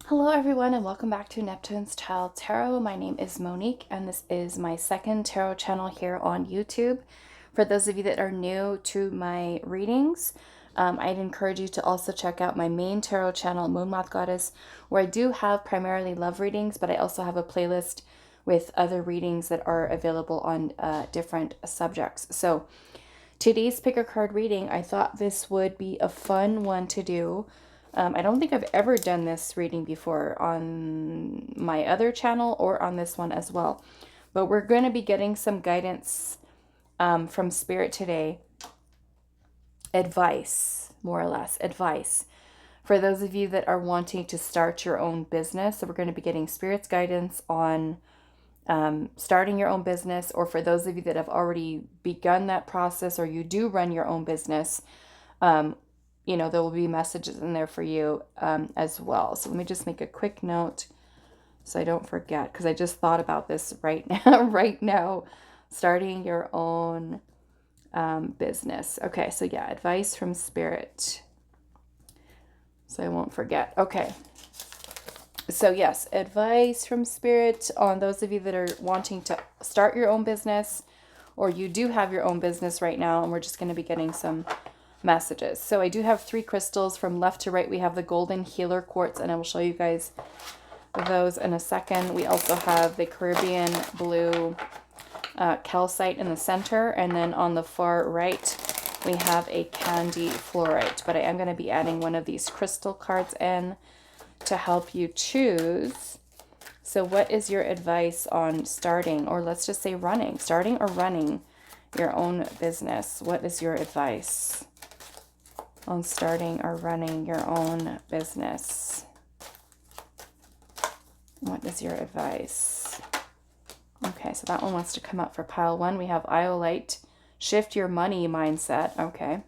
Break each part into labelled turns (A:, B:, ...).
A: Hello everyone and welcome back to Neptune's Child Tarot. My name is Monique and this is my second tarot channel here on YouTube. For those of you that are new to my readings, I'd encourage you to also check out my main tarot channel, Moon Moth Goddess, where I do have primarily love readings, but I also have a playlist with other readings that are available on different subjects. So today's pick a card reading, I thought this would be a fun one to do. I don't think I've ever done this reading before on my other channel or on this one as well. But we're going to be getting some guidance from Spirit today. Advice, more or less, advice. For those of you that are wanting to start your own business, so we're going to be getting Spirit's guidance on starting your own business, or for those of you that have already begun that process or you do run your own business, there will be messages in there for you as well. So let me just make a quick note so I don't forget, because I just thought about this right now, starting your own business. Okay, so yeah, advice from Spirit. So I won't forget. Okay. So yes, advice from Spirit on those of you that are wanting to start your own business, or you do have your own business right now, and we're just going to be getting some messages. So I do have 3 crystals from left to right. We have the golden healer quartz, and I will show you guys those in a second. We also have the Caribbean blue calcite in the center, and then on the far right we have a candy fluorite. But I am going to be adding one of these crystal cards in to help you choose. So what is your advice on starting, or let's just say starting or running your own business? What is your advice on starting or running your own business? What is your advice? Okay, so that one wants to come up for pile 1. We have Iolite, shift your money mindset. Okay.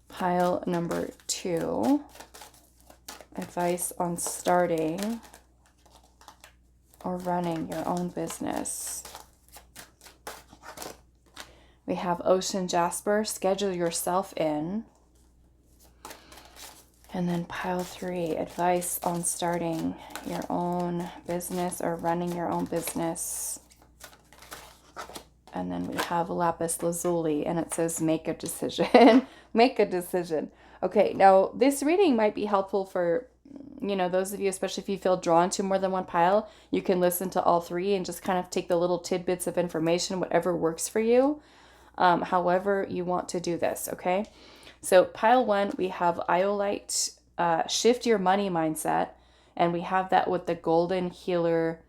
A: Pile number 2, advice on starting or running your own business. We have Ocean Jasper, schedule yourself in. And then pile 3, advice on starting your own business or running your own business. And then we have Lapis Lazuli, and it says make a decision. Make a decision. Okay, now this reading might be helpful for, those of you, especially if you feel drawn to more than one pile. You can listen to all 3 and just kind of take the little tidbits of information, whatever works for you. However you want to do this, okay? So pile 1, we have Iolite, shift your money mindset, and we have that with the golden healer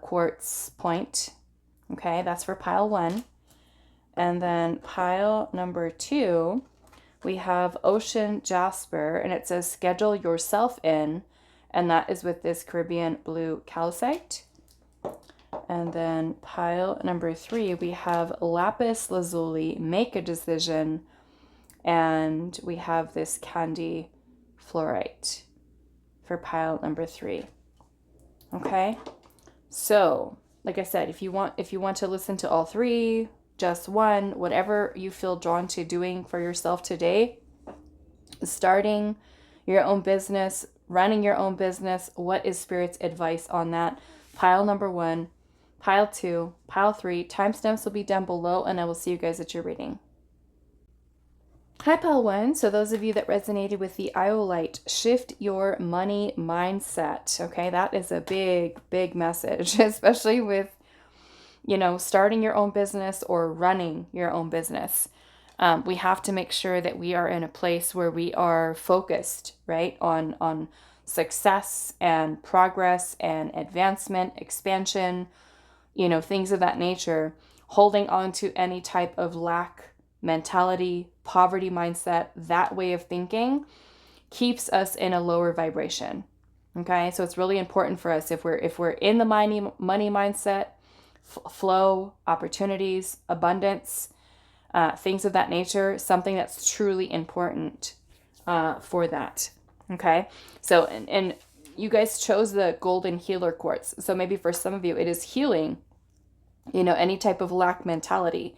A: quartz point, okay? That's for pile 1. And then pile number 2, we have Ocean Jasper, and it says schedule yourself in, and that is with this Caribbean blue calcite. And then pile number 3, we have Lapis Lazuli, make a decision. And we have this candy fluorite for pile number 3. Okay. So, like I said, if you want to listen to all 3, just one, whatever you feel drawn to doing for yourself today, starting your own business, running your own business, what is Spirit's advice on that? Pile number 1, pile 2, pile 3. Timestamps will be down below, and I will see you guys at your reading. Hi, pile 1. So those of you that resonated with the Iolite, shift your money mindset. Okay, that is a big, big message, especially with, starting your own business or running your own business. We have to make sure that we are in a place where we are focused, right, on success and progress and advancement, expansion, things of that nature. Holding on to any type of lack mentality, poverty mindset, that way of thinking keeps us in a lower vibration. Okay, so it's really important for us if we're in the money mindset, flow, opportunities, abundance, things of that nature, something that's truly important for that. Okay, so and you guys chose the golden healer quartz, so maybe for some of you it is healing, any type of lack mentality.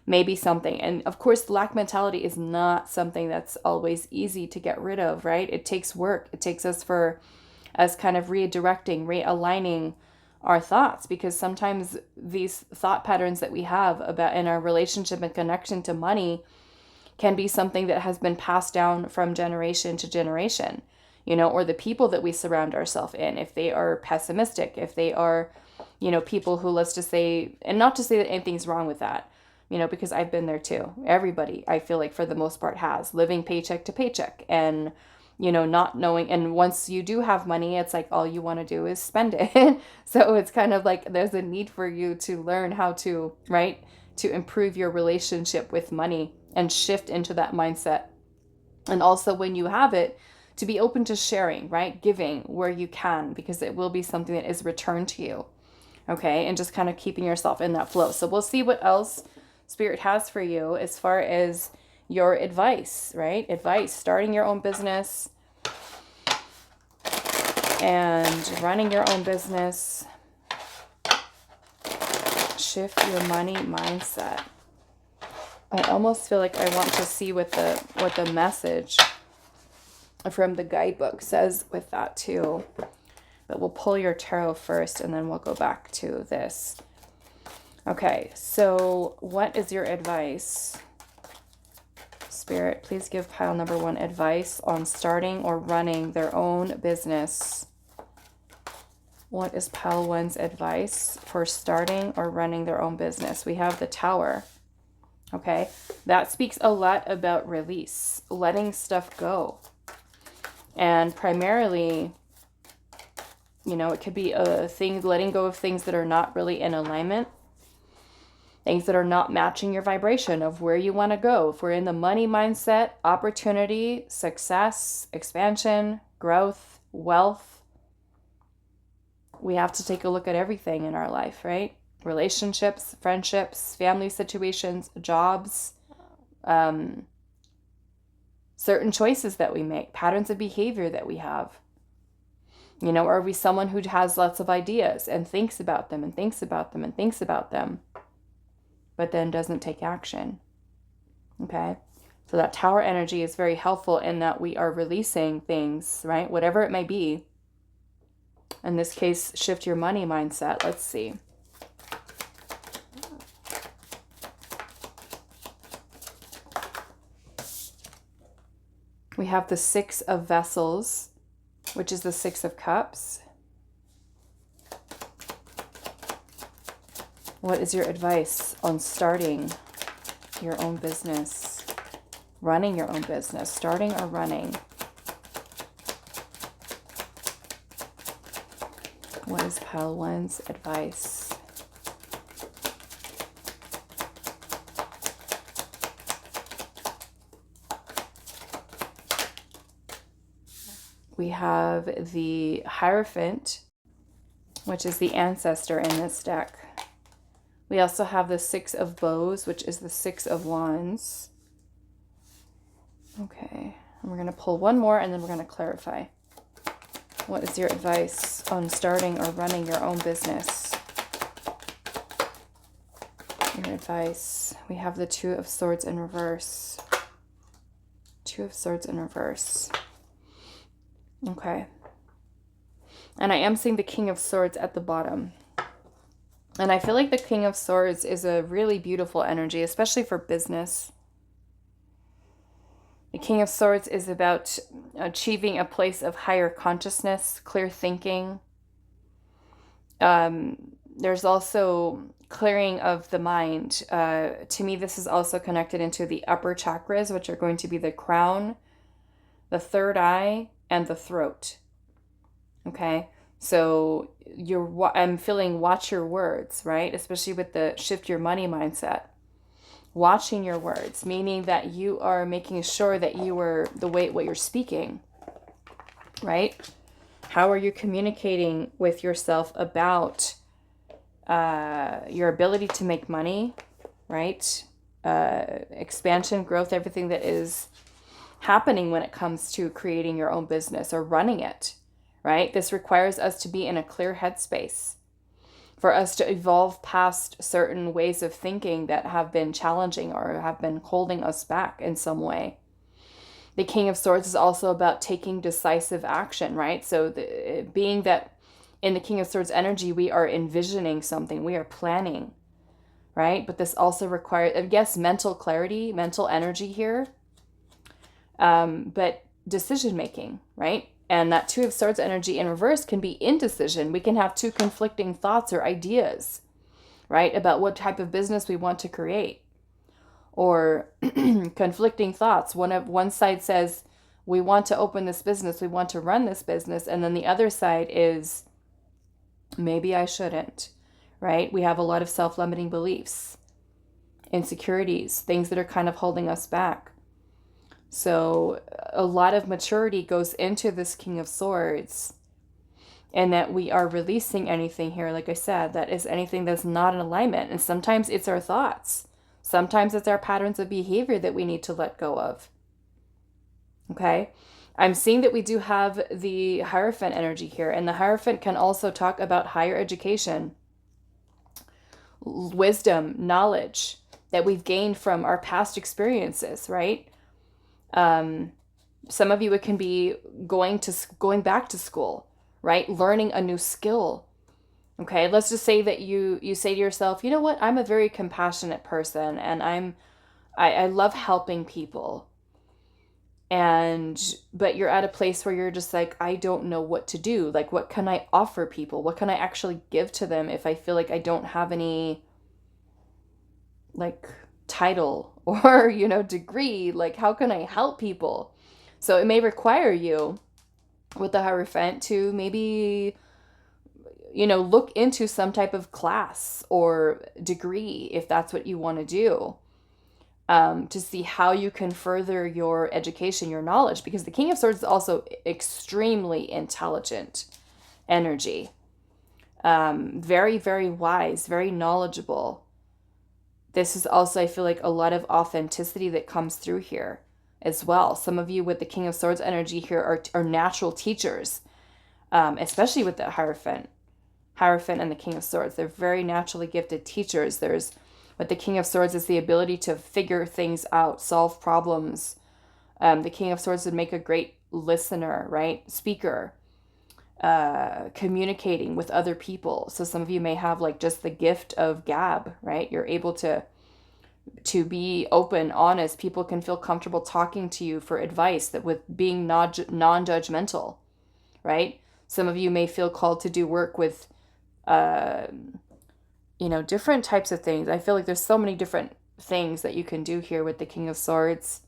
A: maybe something. And of course, lack mentality is not something that's always easy to get rid of, right? It takes work. It takes us kind of redirecting, realigning our thoughts, because sometimes these thought patterns that we have about in our relationship and connection to money can be something that has been passed down from generation to generation, or the people that we surround ourselves in, if they are pessimistic, if they are, people who, let's just say, and not to say that anything's wrong with that, because I've been there too. Everybody, I feel like, for the most part, has living paycheck to paycheck, and not knowing. And once you do have money, it's like all you want to do is spend it. So it's kind of like there's a need for you to learn how to, right, to improve your relationship with money and shift into that mindset. And also, when you have it, to be open to sharing, right, giving where you can, because it will be something that is returned to you. Okay, and just kind of keeping yourself in that flow. So we'll see what else Spirit has for you as far as your advice, right? Advice, starting your own business and running your own business. Shift your money mindset. I almost feel like I want to see what the message from the guidebook says with that too. But we'll pull your tarot first and then we'll go back to this. Okay, so what is your advice? Spirit, please give pile number 1 advice on starting or running their own business. What is pile 1's advice for starting or running their own business? We have the Tower. Okay, that speaks a lot about release, letting stuff go. And primarily, it could be a thing, letting go of things that are not really in alignment. Things that are not matching your vibration of where you want to go. If we're in the money mindset, opportunity, success, expansion, growth, wealth, we have to take a look at everything in our life, right? Relationships, friendships, family situations, jobs, certain choices that we make, patterns of behavior that we have. Are we someone who has lots of ideas and thinks about them and thinks about them and thinks about them, but then doesn't take action? Okay, so that Tower energy is very helpful in that we are releasing things, right? Whatever it may be. In this case, shift your money mindset. Let's see. We have the 6 of Vessels, which is the 6 of Cups. What is your advice on starting your own business, running your own business, starting or running? What is pile 1's advice? We have the Hierophant, which is the ancestor in this deck. We also have the 6 of Bows, which is the 6 of Wands. Okay, and we're going to pull one more and then we're going to clarify. What is your advice on starting or running your own business? Your advice. We have the 2 of Swords in reverse. 2 of Swords in reverse. Okay. And I am seeing the King of Swords at the bottom. And I feel like the King of Swords is a really beautiful energy, especially for business. The King of Swords is about achieving a place of higher consciousness, clear thinking. There's also clearing of the mind. To me, this is also connected into the upper chakras, which are going to be the crown, the third eye, and the throat. Okay, so I'm feeling watch your words, right? Especially with the shift your money mindset. Watching your words, meaning that you are making sure that you are what you're speaking, right? How are you communicating with yourself about your ability to make money, right? Expansion, growth, everything that is happening when it comes to creating your own business or running it, right? This requires us to be in a clear headspace. for us to evolve past certain ways of thinking that have been challenging or have been holding us back in some way. The King of Swords is also about taking decisive action, right? So being that in the King of Swords energy, we are envisioning something, we are planning, right? But this also requires, I guess, mental clarity, mental energy here, but decision making, right? And that Two of Swords energy in reverse can be indecision. We can have two conflicting thoughts or ideas, right, about what type of business we want to create. Or conflicting thoughts. One side says, we want to open this business, we want to run this business. And then the other side is, maybe I shouldn't, right? We have a lot of self-limiting beliefs, insecurities, things that are kind of holding us back. So a lot of maturity goes into this King of Swords, and that we are releasing anything here, like I said, that is anything that's not in alignment. And sometimes it's our thoughts. Sometimes it's our patterns of behavior that we need to let go of. Okay? I'm seeing that we do have the Hierophant energy here, and the Hierophant can also talk about higher education, wisdom, knowledge that we've gained from our past experiences, right? Some of you, it can be going back to school, right? Learning a new skill. Okay, let's just say that you say to yourself, you know what? I'm a very compassionate person, and I love helping people. But you're at a place where you're just like, I don't know what to do. Like, what can I offer people? What can I actually give to them if I feel like I don't have any, like, title or, degree? Like, how can I help people? So it may require you with the Hierophant to maybe, look into some type of class or degree if that's what you want to do. To see how you can further your education, your knowledge, because the King of Swords is also extremely intelligent energy. Very, very wise, very knowledgeable. This is also, I feel like, a lot of authenticity that comes through here as well. Some of you with the King of Swords energy here are natural teachers, especially with the Hierophant and the King of Swords. They're very naturally gifted teachers. But the King of Swords is the ability to figure things out, solve problems. The King of Swords would make a great listener, right? Speaker, communicating with other people. So some of you may have like just the gift of gab, right? You're able to be open, honest. People can feel comfortable talking to you for advice, that with being non-judgmental, right? Some of you may feel called to do work with different types of things. I feel like there's so many different things that you can do here with the King of Swords.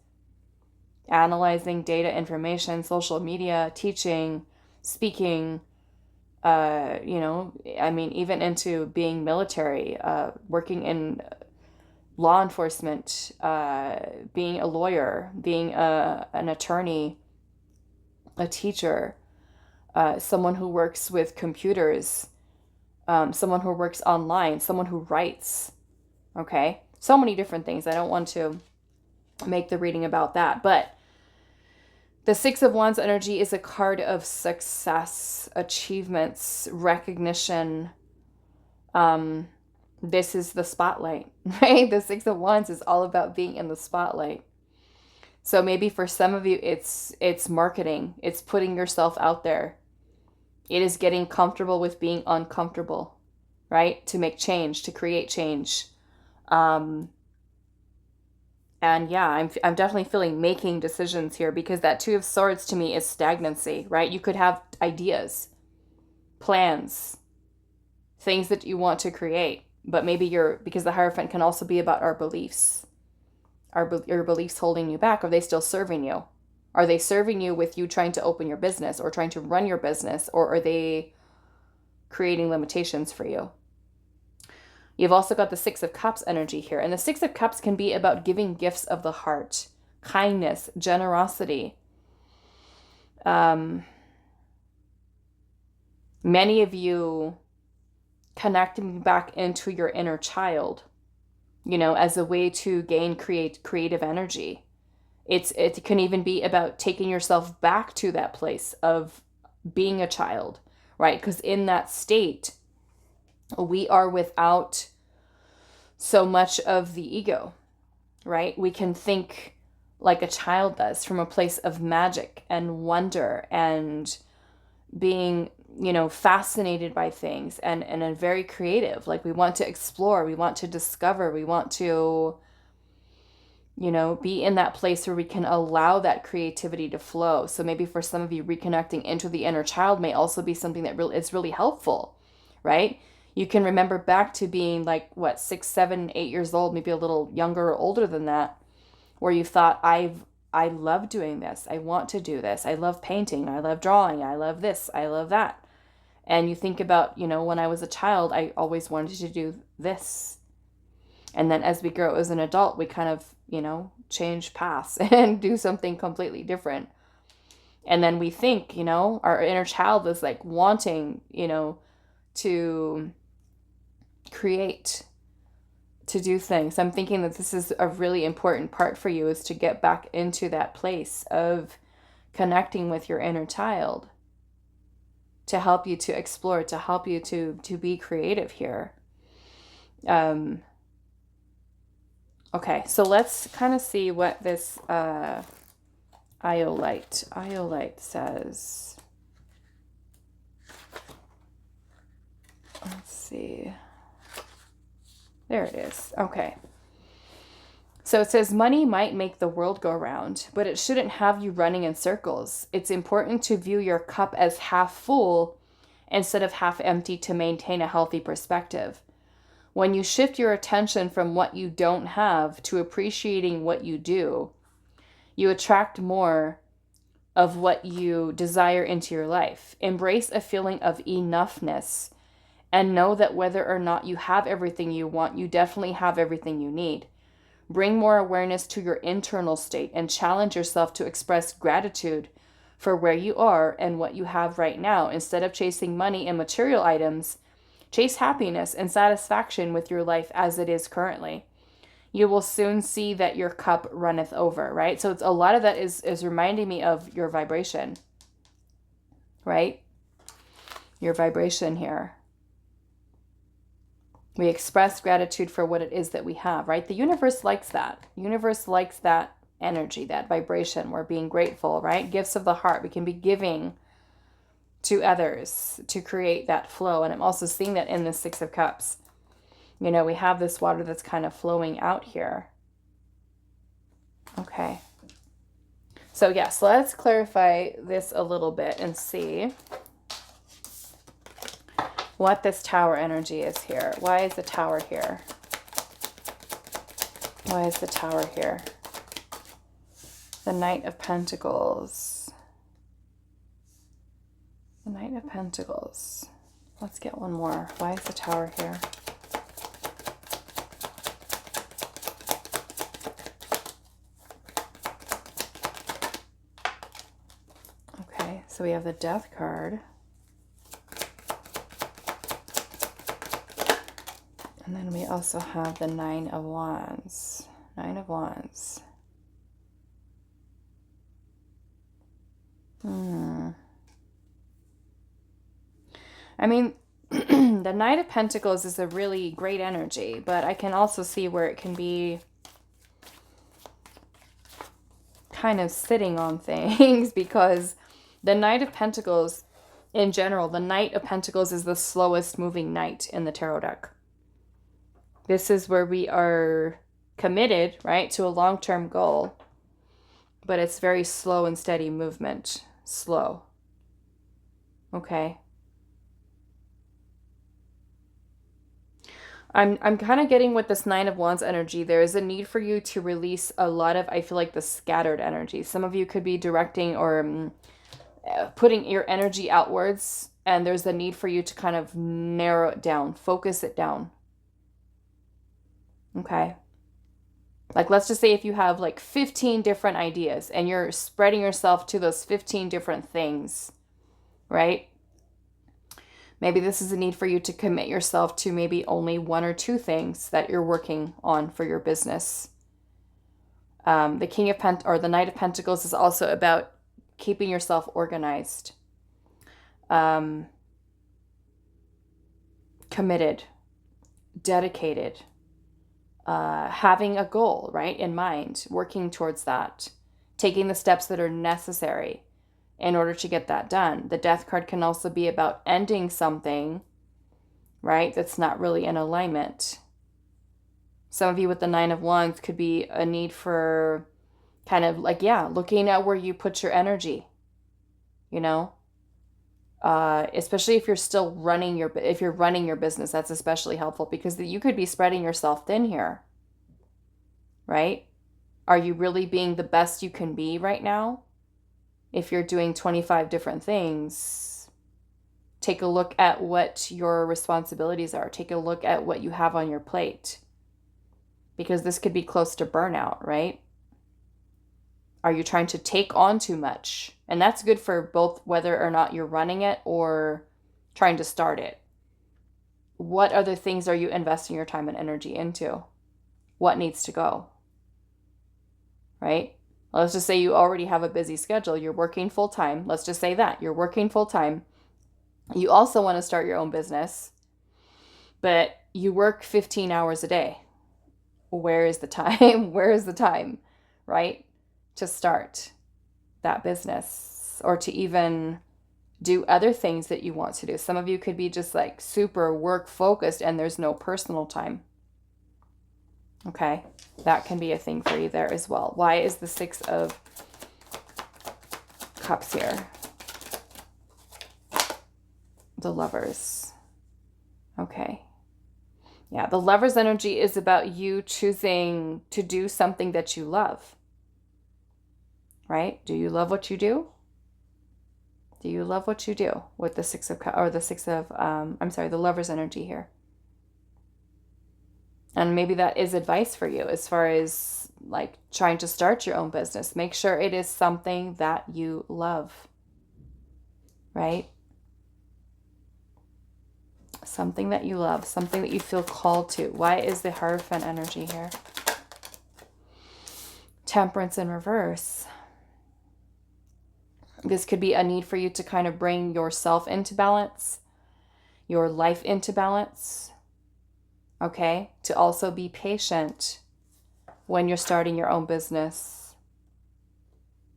A: Analyzing data, information, social media, teaching, speaking, even into being military, working in law enforcement, being a lawyer, being an attorney, a teacher, someone who works with computers, someone who works online, someone who writes, okay? So many different things. I don't want to make the reading about that, but the Six of Wands energy is a card of success, achievements, recognition. This is the spotlight, right? The Six of Wands is all about being in the spotlight. So maybe for some of you, it's marketing. It's putting yourself out there. It is getting comfortable with being uncomfortable, right? To make change, to create change. And yeah, I'm definitely feeling making decisions here, because that Two of Swords to me is stagnancy, right? You could have ideas, plans, things that you want to create, but maybe because the Hierophant can also be about our beliefs. Your beliefs holding you back. Are they still serving you? Are they serving you with you trying to open your business or trying to run your business, or are they creating limitations for you? You've also got the Six of Cups energy here. And the Six of Cups can be about giving gifts of the heart, kindness, generosity. Many of you connecting back into your inner child, as a way to gain creative energy. It can even be about taking yourself back to that place of being a child, right? Because in that state, we are without so much of the ego, right? We can think like a child does, from a place of magic and wonder and being, fascinated by things, and very creative. Like, we want to explore, we want to discover, we want to, be in that place where we can allow that creativity to flow. So maybe for some of you, reconnecting into the inner child may also be something that is really helpful, right? You can remember back to being like, what, 6, 7, 8 years old, maybe a little younger or older than that, where you thought, I love doing this. I want to do this. I love painting. I love drawing. I love this. I love that. And you think about, when I was a child, I always wanted to do this. And then as we grow as an adult, we kind of, change paths and do something completely different. And then we think, our inner child is like wanting, to create, to do things. I'm thinking that this is a really important part for you, is to get back into that place of connecting with your inner child, to help you to explore, to help you to be creative here. Okay, so let's kind of see what this Iolite says. Let's see. There it is. Okay. So it says, money might make the world go round, but it shouldn't have you running in circles. It's important to view your cup as half full instead of half empty to maintain a healthy perspective. When you shift your attention from what you don't have to appreciating what you do, you attract more of what you desire into your life. Embrace a feeling of enoughness and know that whether or not you have everything you want, you definitely have everything you need. Bring more awareness to your internal state and challenge yourself to express gratitude for where you are and what you have right now. Instead of chasing money and material items, chase happiness and satisfaction with your life as it is currently. You will soon see that your cup runneth over, right? So it's a lot of that is reminding me of your vibration, right? Your vibration here. We express gratitude for what it is that we have, right? The universe likes that. The universe likes that energy, that vibration. We're being grateful, right? Gifts of the heart. We can be giving to others to create that flow. And I'm also seeing that in the Six of Cups. We have this water that's kind of flowing out here. Okay. So yes, let's clarify this a little bit and see what this Tower energy is here. Why is the Tower here? Why is the Tower here? The Knight of Pentacles. The Knight of Pentacles. Let's get one more. Why is the Tower here? Okay, so we have the Death card. And then we also have the Nine of Wands. Nine of Wands. I mean, the Knight of Pentacles is a really great energy, but I can also see where it can be kind of sitting on things because the Knight of Pentacles, in general, the Knight of Pentacles is the slowest moving knight in the tarot deck. This is where we are committed, right, to a long-term goal, but it's very slow and steady movement. Slow. Okay. I'm kind of getting with this Nine of Wands energy, there is a need for you to release a lot of, I feel like, the scattered energy. Some of you could be directing or putting your energy outwards, and there's a need for you to kind of narrow it down, focus it down. Okay. Like, let's just say if you have like 15 different ideas and you're spreading yourself to those 15 different things, right? Maybe this is a need for you to commit yourself to maybe only one or two things that you're working on for your business. The King of or the Knight of Pentacles is also about keeping yourself organized. committed, dedicated, having a goal, right, in mind, working towards that, taking the steps that are necessary in order to get that done. The Death card can also be about ending something, right, that's not really in alignment. Some of you with the Nine of Wands could be a need for kind of like, yeah, looking at where you put your energy, you know, especially if you're still running if you're running your business, that's especially helpful because you could be spreading yourself thin here, right? Are you really being the best you can be right now? If you're doing 25 different things, take a look at what your responsibilities are. Take a look at what you have on your plate. Because this could be close to burnout, right? Are you trying to take on too much? And that's good for both whether or not you're running it or trying to start it. What other things are you investing your time and energy into? What needs to go? Right? Let's just say you already have a busy schedule. You're working full time. Let's just say that. You're working full time. You also want to start your own business, but you work 15 hours a day. Where is the time? Where is the time, right? To start that business or to even do other things that you want to do. Some of you could be just like super work focused and there's no personal time. Okay, that can be a thing for you there as well. Why is the Six of Cups here? The Lovers. Okay. Yeah, the Lover's energy is about you choosing to do something that you love. Right? Do you love what you do? Do you love what you do with the Six of Cups, or the Lover's energy here? And maybe that is advice for you as far as like trying to start your own business. Make sure it is something that you love, right? Something that you love, something that you feel called to. Why is the Hierophant energy here? Temperance in reverse. This could be a need for you to kind of bring yourself into balance, your life into balance. Okay, to also be patient when you're starting your own business.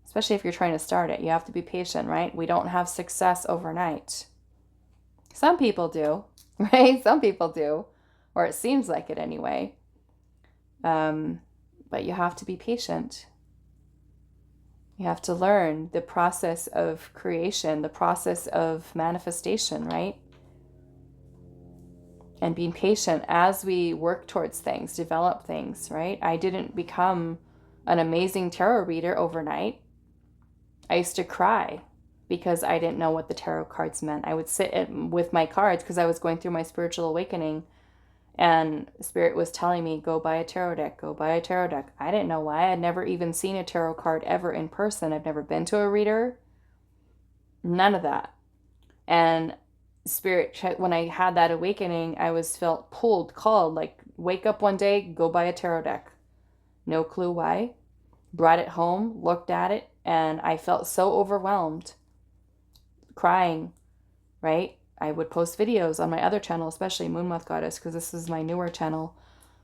A: Especially if you're trying to start it, you have to be patient, right? We don't have success overnight. Some people do, right? Some people do, or it seems like it anyway. But you have to be patient. You have to learn the process of creation, the process of manifestation, right? And being patient as we work towards things, develop things, right? I didn't become an amazing tarot reader overnight. I used to cry because I didn't know what the tarot cards meant. I would sit with my cards because I was going through my spiritual awakening and Spirit was telling me, go buy a tarot deck, go buy a tarot deck. I didn't know why. I'd never even seen a tarot card ever in person. I've never been to a reader. None of that. And Spirit, when I had that awakening, I felt called, like, wake up one day, go buy a tarot deck. No clue why. Brought it home, looked at it, and I felt so overwhelmed, crying, right? I would post videos on my other channel, especially Moon Moth Goddess, because this is my newer channel.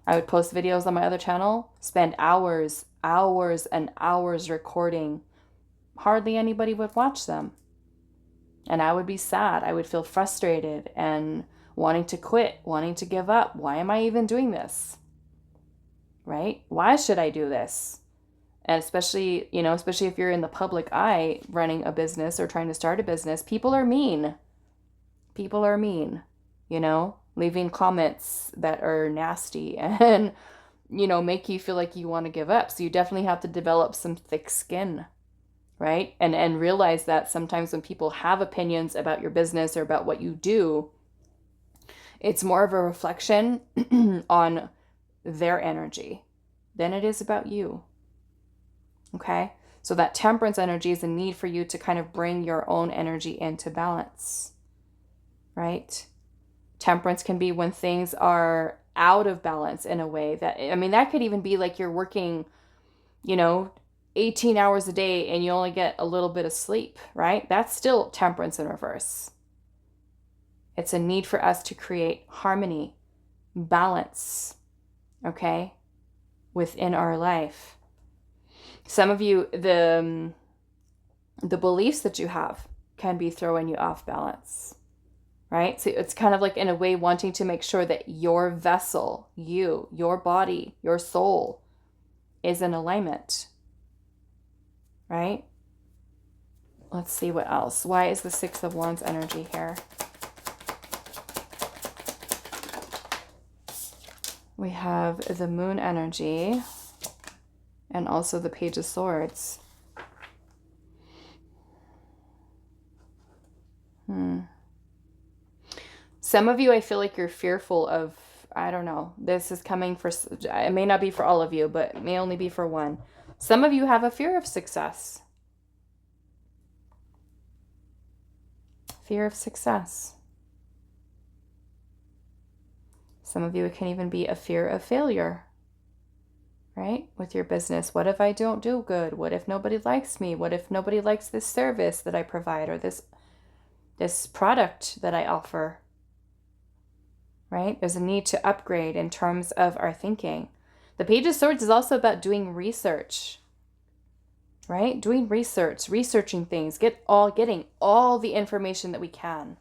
A: I would post videos on my other channel, spend hours and hours recording. Hardly anybody would watch them. And I would be sad. I would feel frustrated and wanting to quit, wanting to give up. Why am I even doing this? Right? Why should I do this? And especially if you're in the public eye running a business or trying to start a business, people are mean. People are mean, leaving comments that are nasty and, make you feel like you want to give up. So you definitely have to develop some thick skin. Right? And realize that sometimes when people have opinions about your business or about what you do, it's more of a reflection on their energy than it is about you. Okay? So that temperance energy is a need for you to kind of bring your own energy into balance. Right? Temperance can be when things are out of balance in a way that could even be like you're working, 18 hours a day and you only get a little bit of sleep, right? That's still temperance in reverse. It's a need for us to create harmony, balance, okay, within our life. Some of you, the beliefs that you have can be throwing you off balance, right? So it's kind of like, in a way, wanting to make sure that your vessel, your body, your soul is in alignment, right? Let's see what else. Why is the Six of Wands energy here? We have the Moon energy and also the Page of Swords. Some of you, I feel like you're fearful of, I don't know, this is coming for, it may not be for all of you, but it may only be for one. Some of you have a fear of success. Fear of success. Some of you, it can even be a fear of failure, right? With your business. What if I don't do good? What if nobody likes me? What if nobody likes this service that I provide, or this product that I offer? Right? There's a need to upgrade in terms of our thinking. The Page of Swords is also about doing research, right? Doing research, researching things, getting all the information that we can.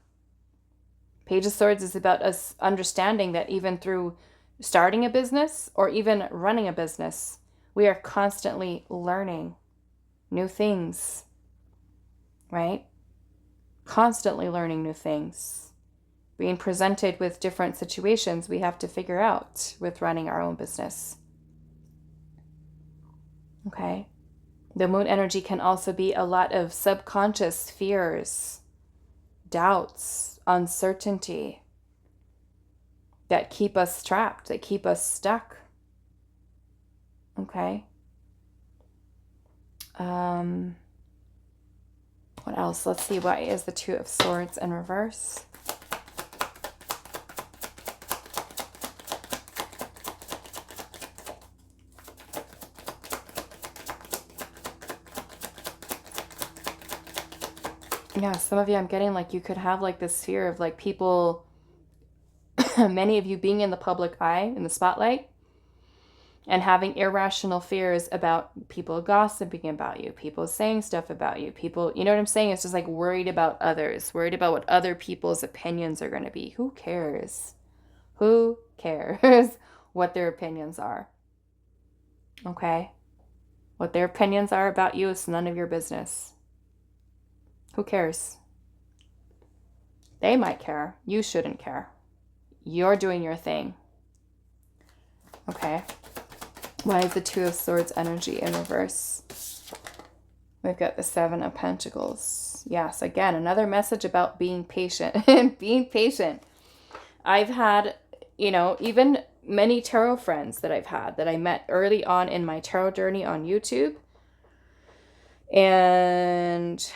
A: Page of Swords is about us understanding that even through starting a business or even running a business, we are constantly learning new things, right? Constantly learning new things. Being presented with different situations we have to figure out with running our own business. Okay? The Moon energy can also be a lot of subconscious fears, doubts, uncertainty that keep us trapped, that keep us stuck. Okay? What else? Let's see. Why is the Two of Swords in reverse? Yeah, some of you, I'm getting like you could have like this fear of like people, many of you being in the public eye, in the spotlight, and having irrational fears about people gossiping about you, people saying stuff about you, people, you know what I'm saying? It's just like worried about others, worried about what other people's opinions are going to be. Who cares? Who cares what their opinions are? Okay? What their opinions are about you is none of your business. Who cares? They might care. You shouldn't care. You're doing your thing. Okay. Why is the Two of Swords energy in reverse? We've got the Seven of Pentacles. Yes, again, another message about being patient. Being patient. I've had, even many tarot friends that I've had that I met early on in my tarot journey on YouTube. And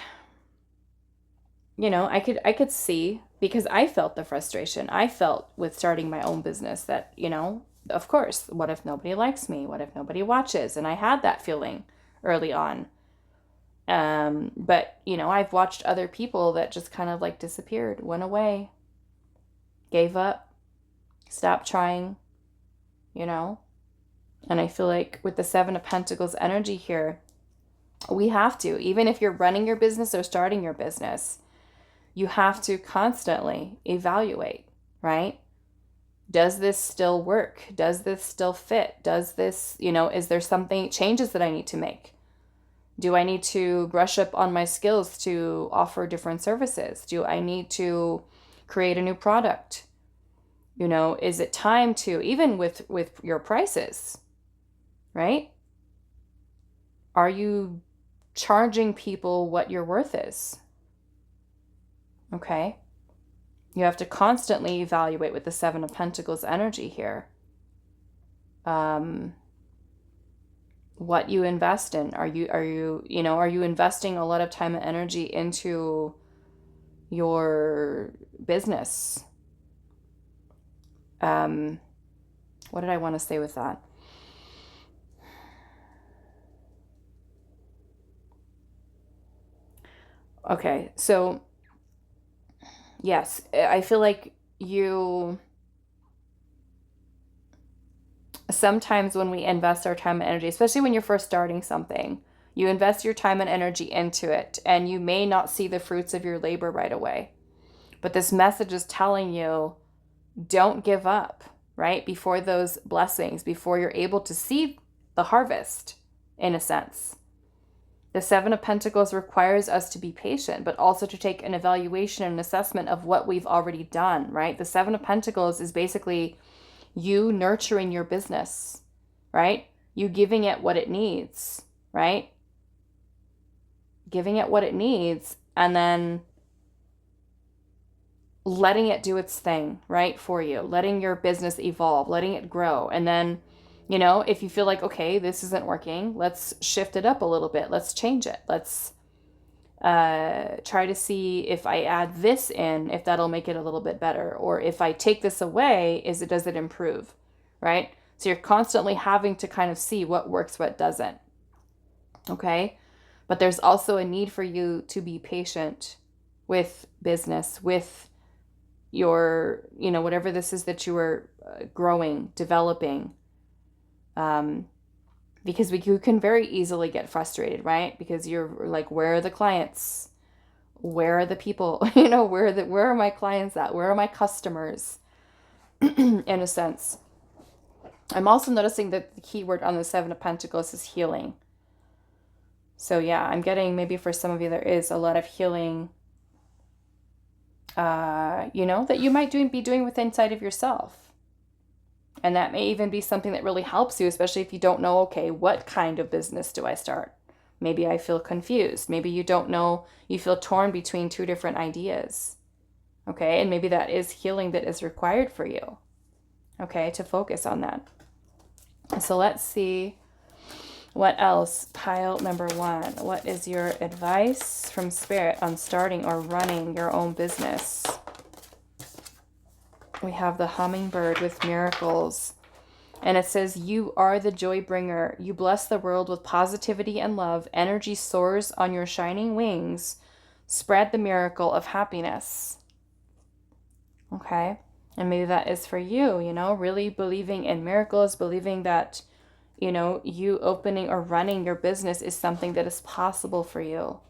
A: I could see, because I felt the frustration I felt with starting my own business, that, of course, what if nobody likes me? What if nobody watches? And I had that feeling early on. But, I've watched other people that just kind of like disappeared, went away, gave up, stopped trying, And I feel like with the Seven of Pentacles energy here, we have to, even if you're running your business or starting your business, you have to constantly evaluate, right? Does this still work? Does this still fit? Does this, is there changes that I need to make? Do I need to brush up on my skills to offer different services? Do I need to create a new product? Is it time to, even with your prices, right? Are you charging people what your worth is? Okay. You have to constantly evaluate with the Seven of Pentacles energy here. What you invest in. Are you investing a lot of time and energy into your business? What did I want to say with that? Okay, so Yes, I feel like you, sometimes when we invest our time and energy, especially when you're first starting something, you invest your time and energy into it, and you may not see the fruits of your labor right away. But this message is telling you, don't give up, right? Before those blessings, before you're able to see the harvest, in a sense. The Seven of Pentacles requires us to be patient, but also to take an evaluation and assessment of what we've already done, right? The Seven of Pentacles is basically you nurturing your business, right? You giving it what it needs, right? Giving it what it needs, and then letting it do its thing, right, for you, letting your business evolve, letting it grow. And then, if you feel like, okay, this isn't working, let's shift it up a little bit. Let's change it. Let's try to see if I add this in, if that'll make it a little bit better. Or if I take this away, does it improve, right? So you're constantly having to kind of see what works, what doesn't. Okay? But there's also a need for you to be patient with business, with your, whatever this is that you are growing, developing, because you can very easily get frustrated, right? Because you're like, where are the clients? Where are the people? Where are my clients at? Where are my customers? In a sense. I'm also noticing that the keyword on the Seven of Pentacles is healing. So yeah, I'm getting, maybe for some of you, there is a lot of healing that you might be doing with inside of yourself. And that may even be something that really helps you, especially if you don't know, okay, what kind of business do I start? Maybe I feel confused. Maybe you don't know, you feel torn between two different ideas. Okay, and maybe that is healing that is required for you. Okay, to focus on that. So let's see what else. Pile number 1. What is your advice from Spirit on starting or running your own business? We have the hummingbird with miracles. And it says, you are the joy bringer. You bless the world with positivity and love. Energy soars on your shining wings. Spread the miracle of happiness. Okay. And maybe that is for you, really believing in miracles, believing that, you opening or running your business is something that is possible for you.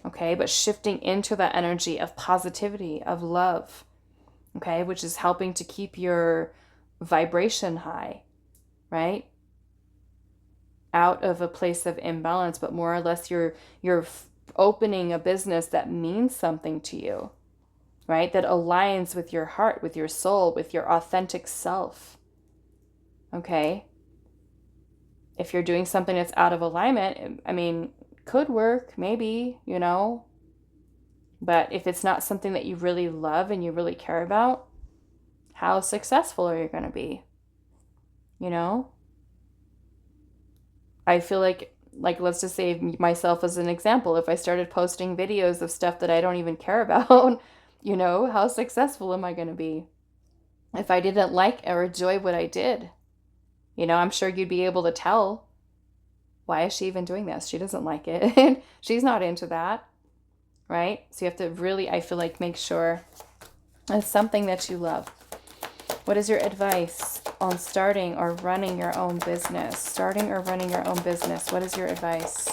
A: Okay. But shifting into that energy of positivity, of love. Okay. Which is helping to keep your vibration high, right? Out of a place of imbalance, but more or less you're opening a business that means something to you, right? That aligns with your heart, with your soul, with your authentic self. Okay? If you're doing something that's out of alignment, could work, maybe, but if it's not something that you really love and you really care about, how successful are you going to be? I feel like let's just say myself as an example. If I started posting videos of stuff that I don't even care about, how successful am I going to be? If I didn't like or enjoy what I did, I'm sure you'd be able to tell. Why is she even doing this? She doesn't like it. She's not into that, right? So you have to really, I feel like, make sure it's something that you love. What is your advice on starting or running your own business? Starting or running your own business. What is your advice?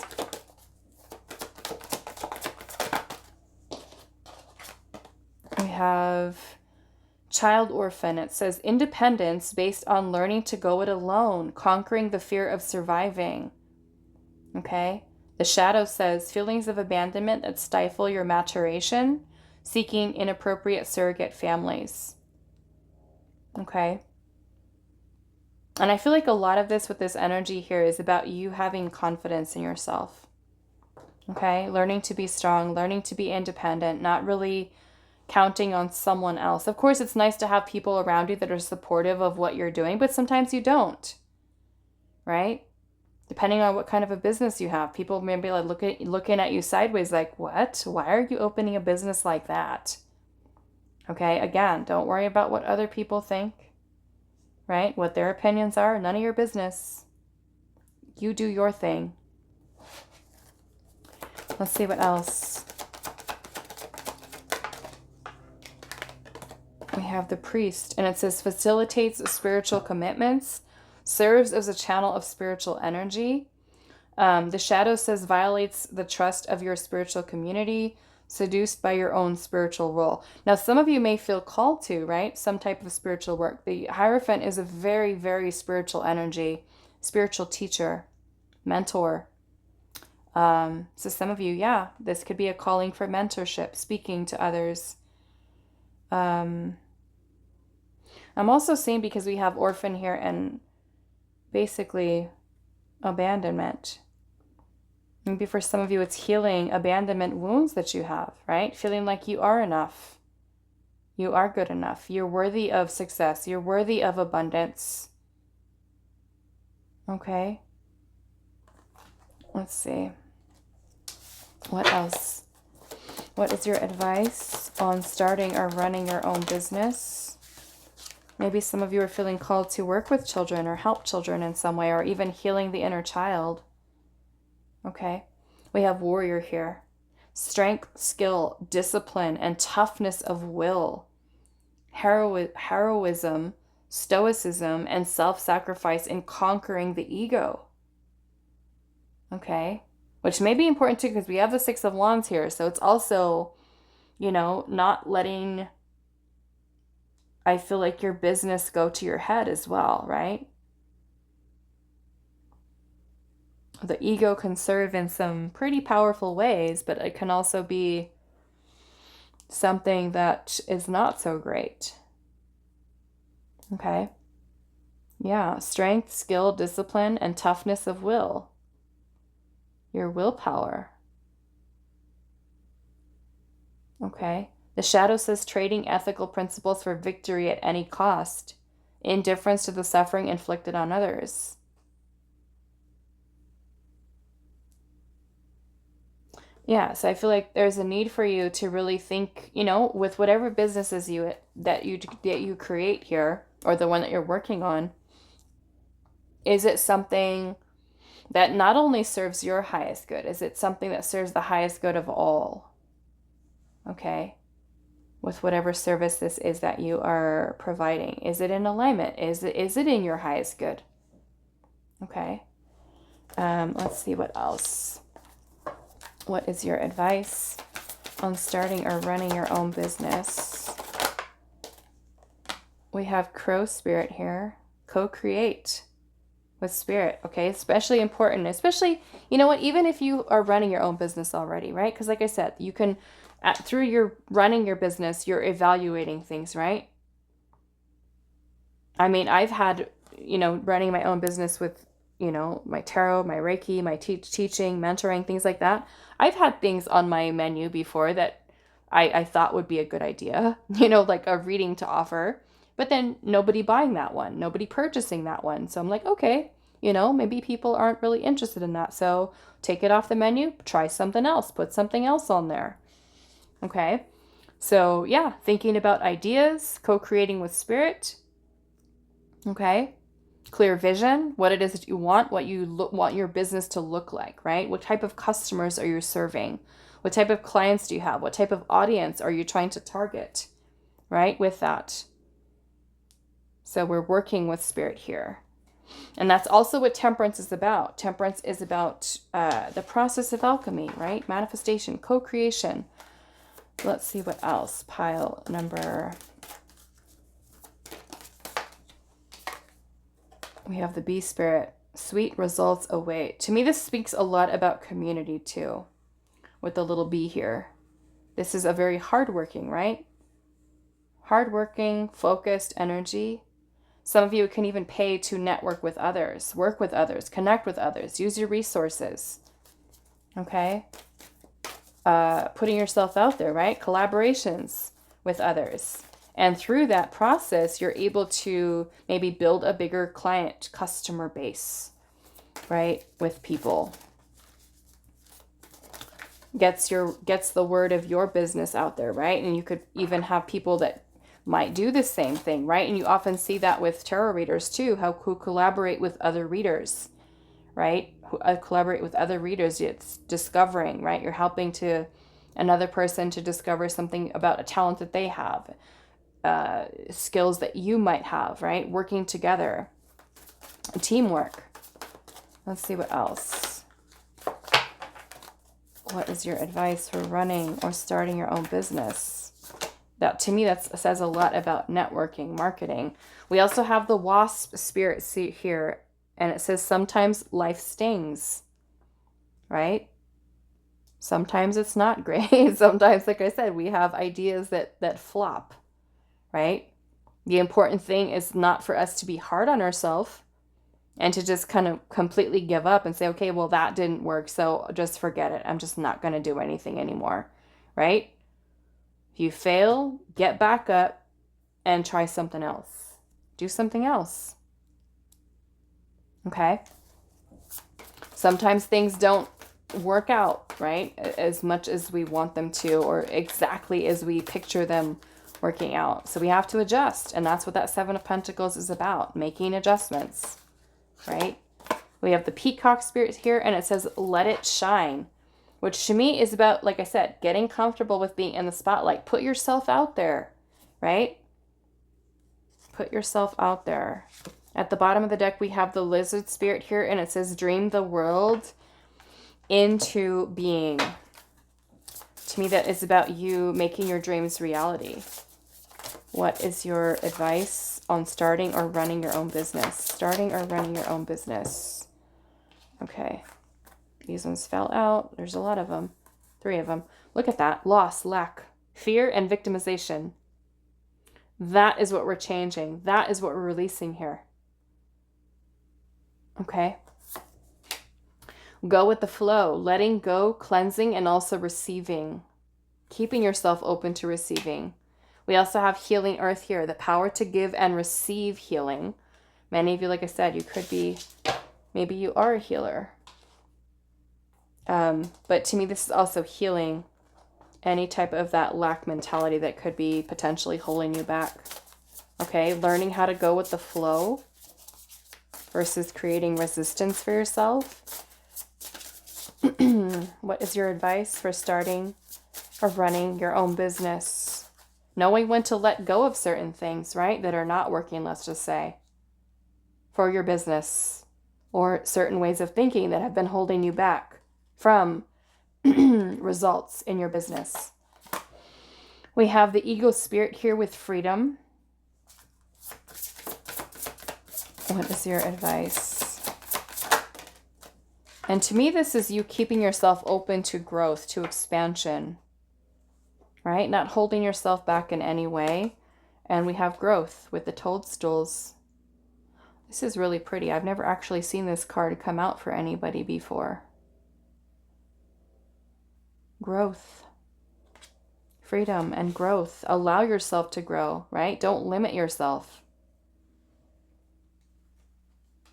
A: We have child orphan. It says independence based on learning to go it alone, conquering the fear of surviving. Okay? The shadow says feelings of abandonment that stifle your maturation, seeking inappropriate surrogate families. Okay. And I feel like a lot of this with this energy here is about you having confidence in yourself. Okay. Learning to be strong, learning to be independent, not really counting on someone else. Of course, it's nice to have people around you that are supportive of what you're doing, but sometimes you don't. Right? Depending on what kind of a business you have. People may be like looking at you sideways like, what? Why are you opening a business like that? Okay, again, don't worry about what other people think, right? What their opinions are, none of your business. You do your thing. Let's see what else. have the priest, and it says facilitates spiritual commitments, serves as a channel of spiritual energy. The shadow says violates the trust of your spiritual community, seduced by your own spiritual role. Now, some of you may feel called to, right? Some type of spiritual work. The Hierophant is a very, very spiritual energy, spiritual teacher, mentor. So some of you, yeah, this could be a calling for mentorship, speaking to others. I'm also seeing, because we have orphan here and basically abandonment. Maybe for some of you, it's healing abandonment wounds that you have, right? Feeling like you are enough. You are good enough. You're worthy of success. You're worthy of abundance. Okay. Let's see. What else? What is your advice on starting or running your own business? Maybe some of you are feeling called to work with children or help children in some way, or even healing the inner child. Okay. We have warrior here. Strength, skill, discipline, and toughness of will. Heroism, stoicism, and self-sacrifice in conquering the ego. Okay. Which may be important too, because we have the Six of Wands here. So it's also, not letting, I feel like, your business go to your head as well, right? The ego can serve in some pretty powerful ways, but it can also be something that is not so great. Okay. Yeah. Strength, skill, discipline, and toughness of will. Your willpower. Okay. The shadow says trading ethical principles for victory at any cost. Indifference to the suffering inflicted on others. Yeah, so I feel like there's a need for you to really think, with whatever businesses that you create here, or the one that you're working on, is it something that not only serves your highest good, is it something that serves the highest good of all? Okay? With whatever service this is that you are providing. Is it in alignment? Is it in your highest good? Okay. Let's see what else. What is your advice on starting or running your own business? We have Crow Spirit here. Co-create with Spirit, okay? Especially important, especially, even if you are running your own business already, right? Because like I said, you can, through your running your business, you're evaluating things, right? I mean, I've had, running my own business with, my tarot, my Reiki, my teaching, mentoring, things like that. I've had things on my menu before that I thought would be a good idea, like a reading to offer, but then nobody buying that one, nobody purchasing that one. So I'm like, okay, maybe people aren't really interested in that. So take it off the menu, try something else, put something else on there. Okay. So yeah, thinking about ideas, co-creating with Spirit. Okay. Clear vision, what it is that you want, what you want your business to look like, right? What type of customers are you serving? What type of clients do you have? What type of audience are you trying to target, right? With that. So we're working with Spirit here. And that's also what temperance is about. Temperance is about the process of alchemy, right? Manifestation, co-creation. Let's see what else. Pile number... We have the Bee Spirit. Sweet results await. To me, this speaks a lot about community too, with the little bee here. This is a very hardworking, right? Hardworking, focused energy. Some of you can even pay to network with others, work with others, connect with others, use your resources. Okay? Putting yourself out there, right? Collaborations with others. And through that process, you're able to maybe build a bigger customer base, right? With people. Gets the word of your business out there, right? And you could even have people that might do the same thing, right? And you often see that with tarot readers too, who collaborate with other readers, right? Who collaborate with other readers. It's discovering, right? You're helping another person to discover something about a talent that they have. skills that you might have, right? Working together, teamwork. Let's see what else. What is your advice for running or starting your own business? That, to me, that says a lot about networking, marketing. We also have the wasp spirit seat here, and it says sometimes life stings, right? Sometimes it's not great. Sometimes, like I said, we have ideas that flop, right? The important thing is not for us to be hard on ourselves and to just kind of completely give up and say, okay, well, that didn't work, so just forget it. I'm just not going to do anything anymore, right? If you fail, get back up and try something else. Do something else. Okay? Sometimes things don't work out, right? As much as we want them to, or exactly as we picture them working out. So we have to adjust. And that's what that Seven of Pentacles is about, making adjustments, right? We have the peacock spirit here, and it says, let it shine, which to me is about, like I said, getting comfortable with being in the spotlight. Put yourself out there, right? Put yourself out there. At the bottom of the deck, we have the lizard spirit here, and it says, dream the world into being. To me, that is about you making your dreams reality. What is your advice on starting or running your own business? Starting or running your own business. Okay. These ones fell out. There's a lot of them. 3 of them. Look at that. Loss, lack, fear, and victimization. That is what we're changing. That is what we're releasing here. Okay. Go with the flow. Letting go, cleansing, and also receiving. Keeping yourself open to receiving. We also have healing earth here. The power to give and receive healing. Many of you, like I said, you could be, maybe you are a healer. But to me, this is also healing any type of that lack mentality that could be potentially holding you back. Okay, learning how to go with the flow versus creating resistance for yourself. What is your advice for starting or running your own business? Knowing when to let go of certain things, right, that are not working, let's just say, for your business, or certain ways of thinking that have been holding you back from results in your business. We have the ego spirit here with freedom. What is your advice? And to me, this is you keeping yourself open to growth, to expansion, right? Not holding yourself back in any way. And we have growth with the toadstools. This is really pretty. I've never actually seen this card come out for anybody before. Growth, freedom, and growth. Allow yourself to grow, right? Don't limit yourself.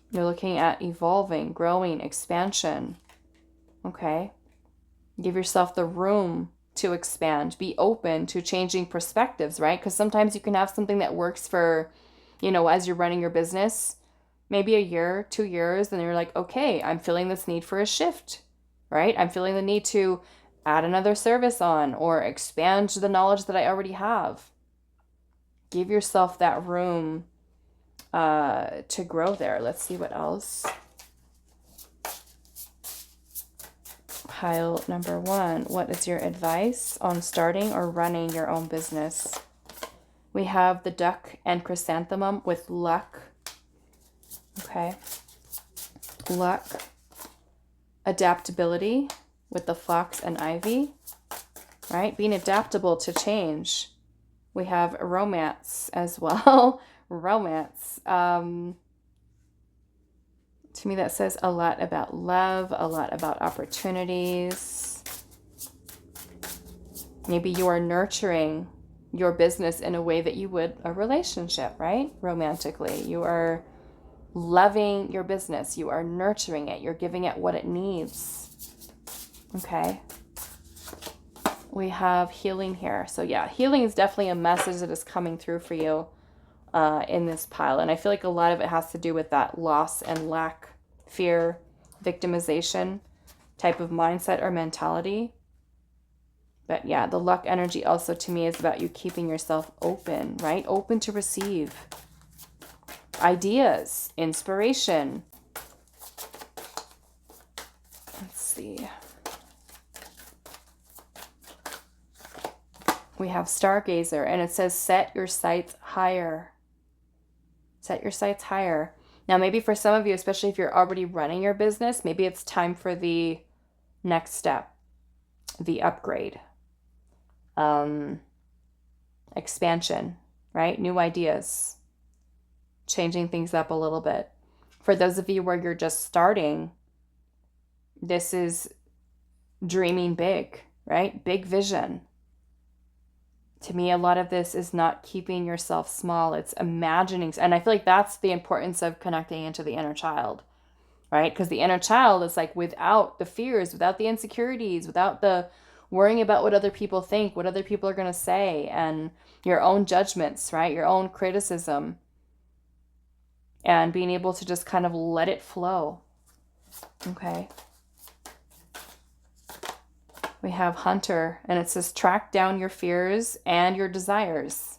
A: You're looking at evolving, growing, expansion. Okay. Give yourself the room to expand. Be open to changing perspectives, right? Because sometimes you can have something that works for, you know, as you're running your business, maybe a year, 2 years, and you're like, okay, I'm feeling this need for a shift, right? I'm feeling the need to add another service on or expand the knowledge that I already have. Give yourself that room to grow there. Let's see what else. Pile number 1. What is your advice on starting or running your own business? We have the duck and chrysanthemum with luck. Okay. Luck. Adaptability with the fox and ivy, right? Being adaptable to change. We have romance as well. Romance. To me, that says a lot about love, a lot about opportunities. Maybe you are nurturing your business in a way that you would a relationship, right? Romantically. You are loving your business. You are nurturing it. You're giving it what it needs. Okay. We have healing here. So yeah, healing is definitely a message that is coming through for you in this pile. And I feel like a lot of it has to do with that loss and lack, fear, victimization type of mindset or mentality. But yeah, the luck energy also to me is about you keeping yourself open, right? Open to receive ideas, inspiration. Let's see. We have Stargazer, and it says set your sights higher. Set your sights higher. Now, maybe for some of you, especially if you're already running your business, maybe it's time for the next step, the upgrade, expansion, right? New ideas, changing things up a little bit. For those of you where you're just starting, this is dreaming big, right? Big vision. To me, a lot of this is not keeping yourself small. It's imagining. And I feel like that's the importance of connecting into the inner child, right? Because the inner child is like without the fears, without the insecurities, without the worrying about what other people think, what other people are going to say, and your own judgments, right? Your own criticism. And being able to just kind of let it flow. Okay. We have Hunter, and it says track down your fears and your desires.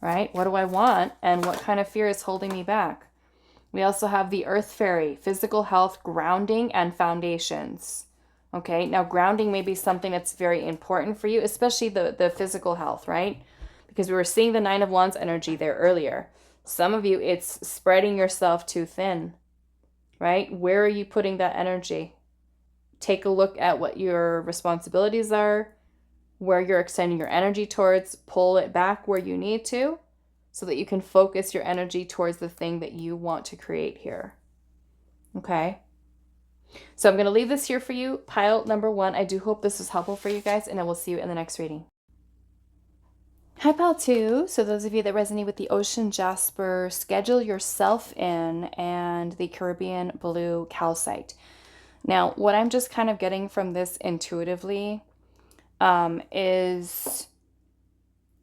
A: Right? What do I want, and what kind of fear is holding me back? We also have the Earth Fairy, physical health, grounding, and foundations. Okay, now grounding may be something that's very important for you, especially the physical health, right? Because we were seeing the Nine of Wands energy there earlier. Some of you, it's spreading yourself too thin, right? Where are you putting that energy? Take a look at what your responsibilities are, where you're extending your energy towards, pull it back where you need to, so that you can focus your energy towards the thing that you want to create here. Okay? So I'm going to leave this here for you, pile number 1. I do hope this was helpful for you guys, and I will see you in the next reading. Hi, pile 2. So those of you that resonate with the Ocean Jasper, schedule yourself in, and the Caribbean Blue Calcite. Now, what I'm just kind of getting from this intuitively is,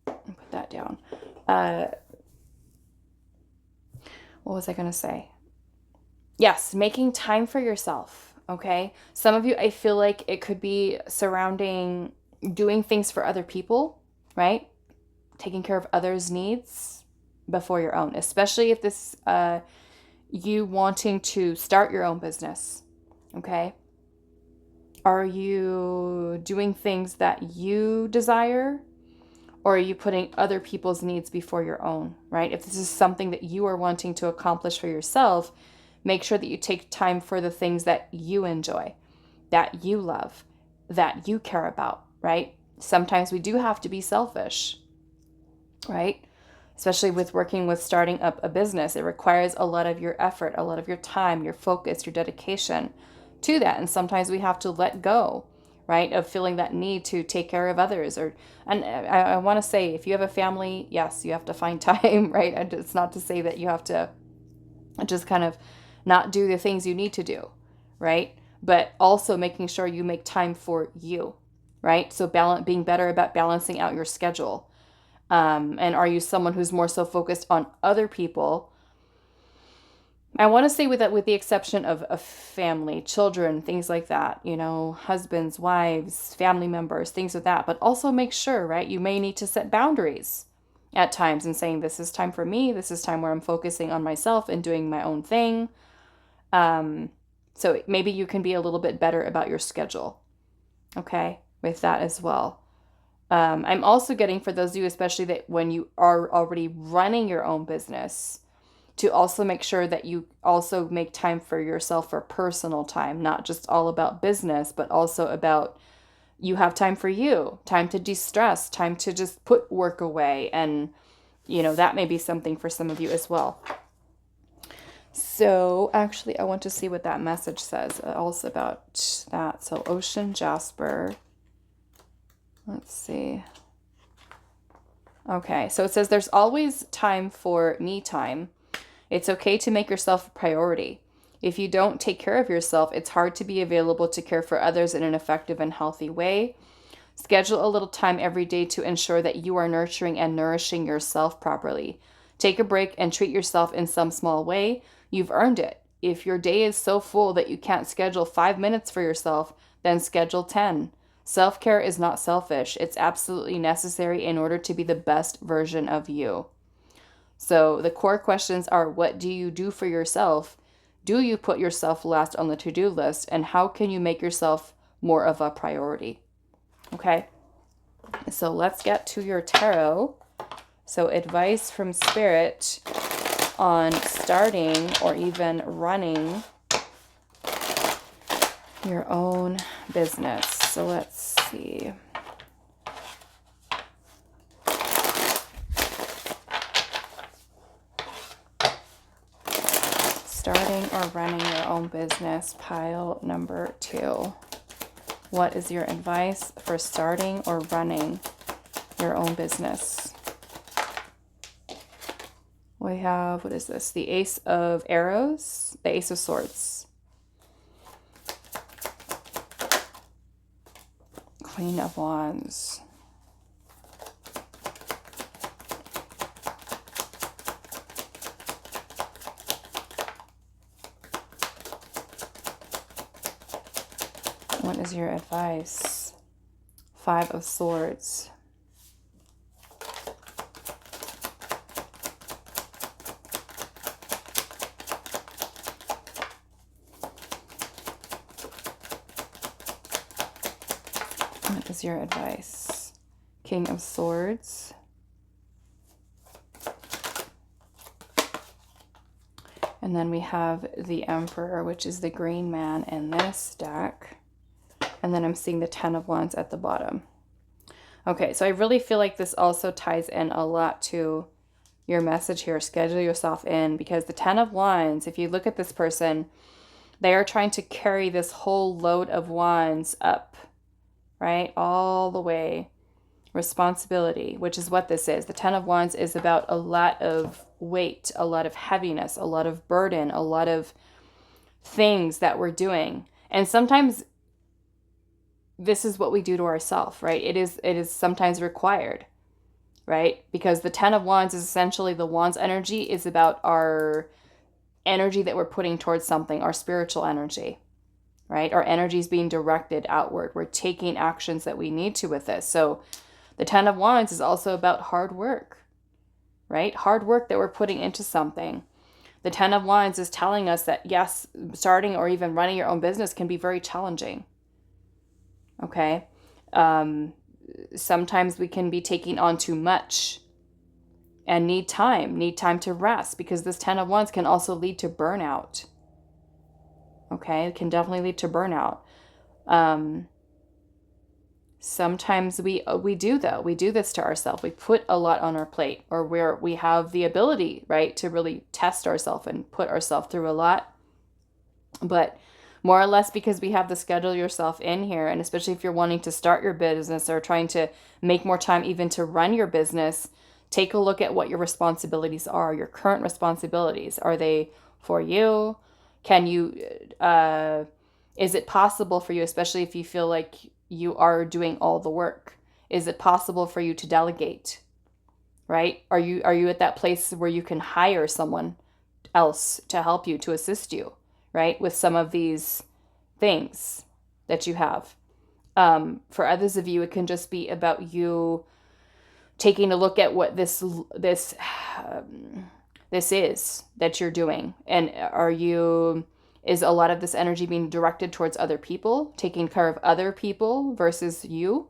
A: put that down. What was I going to say? Yes, making time for yourself, okay? Some of you, I feel like it could be surrounding doing things for other people, right? Taking care of others' needs before your own, especially if this, you wanting to start your own business. Okay. Are you doing things that you desire, or are you putting other people's needs before your own, right? If this is something that you are wanting to accomplish for yourself, make sure that you take time for the things that you enjoy, that you love, that you care about, right? Sometimes we do have to be selfish, right? Especially with working with starting up a business. It requires a lot of your effort, a lot of your time, your focus, your dedication to that. And sometimes we have to let go, right, of feeling that need to take care of others. And I want to say, if you have a family, yes, you have to find time, right? And it's not to say that you have to just kind of not do the things you need to do, right? But also making sure you make time for you, right? So being better about balancing out your schedule. And are you someone who's more so focused on other people? I want to say with the exception of a family, children, things like that, you know, husbands, wives, family members, things like that. But also make sure, right, you may need to set boundaries at times and saying, this is time for me. This is time where I'm focusing on myself and doing my own thing. So maybe you can be a little bit better about your schedule, okay, with that as well. I'm also getting, for those of you, especially that when you are already running your own business, to also make sure that you also make time for yourself for personal time, not just all about business, but also about you have time for you, time to de-stress, time to just put work away. And, you know, that may be something for some of you as well. So actually, I want to see what that message says also about that. So Ocean Jasper. Let's see. Okay, so it says there's always time for me time. It's okay to make yourself a priority. If you don't take care of yourself, it's hard to be available to care for others in an effective and healthy way. Schedule a little time every day to ensure that you are nurturing and nourishing yourself properly. Take a break and treat yourself in some small way. You've earned it. If your day is so full that you can't schedule 5 minutes for yourself, then schedule 10. Self-care is not selfish. It's absolutely necessary in order to be the best version of you. So the core questions are, what do you do for yourself? Do you put yourself last on the to-do list? And how can you make yourself more of a priority? Okay, so let's get to your tarot. So advice from Spirit on starting or even running your own business. So let's see. Starting or running your own business, pile number 2. What is your advice for starting or running your own business? We have, what is this? The Ace of Arrows, the Ace of Swords, Queen of Wands, what is your advice? Five of Swords, what is your advice? King of Swords, and then we have the Emperor, which is the green man in this deck. And then I'm seeing the 10 of Wands at the bottom. Okay, so I really feel like this also ties in a lot to your message here. Schedule yourself in, because the 10 of Wands, if you look at this person, they are trying to carry this whole load of wands up, right? All the way. Responsibility, which is what this is. The 10 of Wands is about a lot of weight, a lot of heaviness, a lot of burden, a lot of things that we're doing. And sometimes this is what we do to ourselves, right? It is sometimes required, right? Because the 10 of Wands is essentially, the Wands energy is about our energy that we're putting towards something, our spiritual energy, right? Our energy is being directed outward. We're taking actions that we need to with this. So the 10 of Wands is also about hard work, right? Hard work that we're putting into something. The 10 of Wands is telling us that, yes, starting or even running your own business can be very challenging. Okay. Sometimes we can be taking on too much and need time to rest, because this 10 of Wands can also lead to burnout. Okay. It can definitely lead to burnout. Sometimes we do this to ourselves. We put a lot on our plate, or where we have the ability, right, to really test ourselves and put ourselves through a lot. But more or less, because we have to schedule yourself in here, and especially if you're wanting to start your business or trying to make more time even to run your business, take a look at what your responsibilities are, your current responsibilities. Are they for you? Can you, is it possible for you, especially if you feel like you are doing all the work? Is it possible for you to delegate, right? Are you at that place where you can hire someone else to help you, to assist you, right, with some of these things that you have? For others of you, it can just be about you taking a look at what this is that you're doing, and is a lot of this energy being directed towards other people, taking care of other people versus you?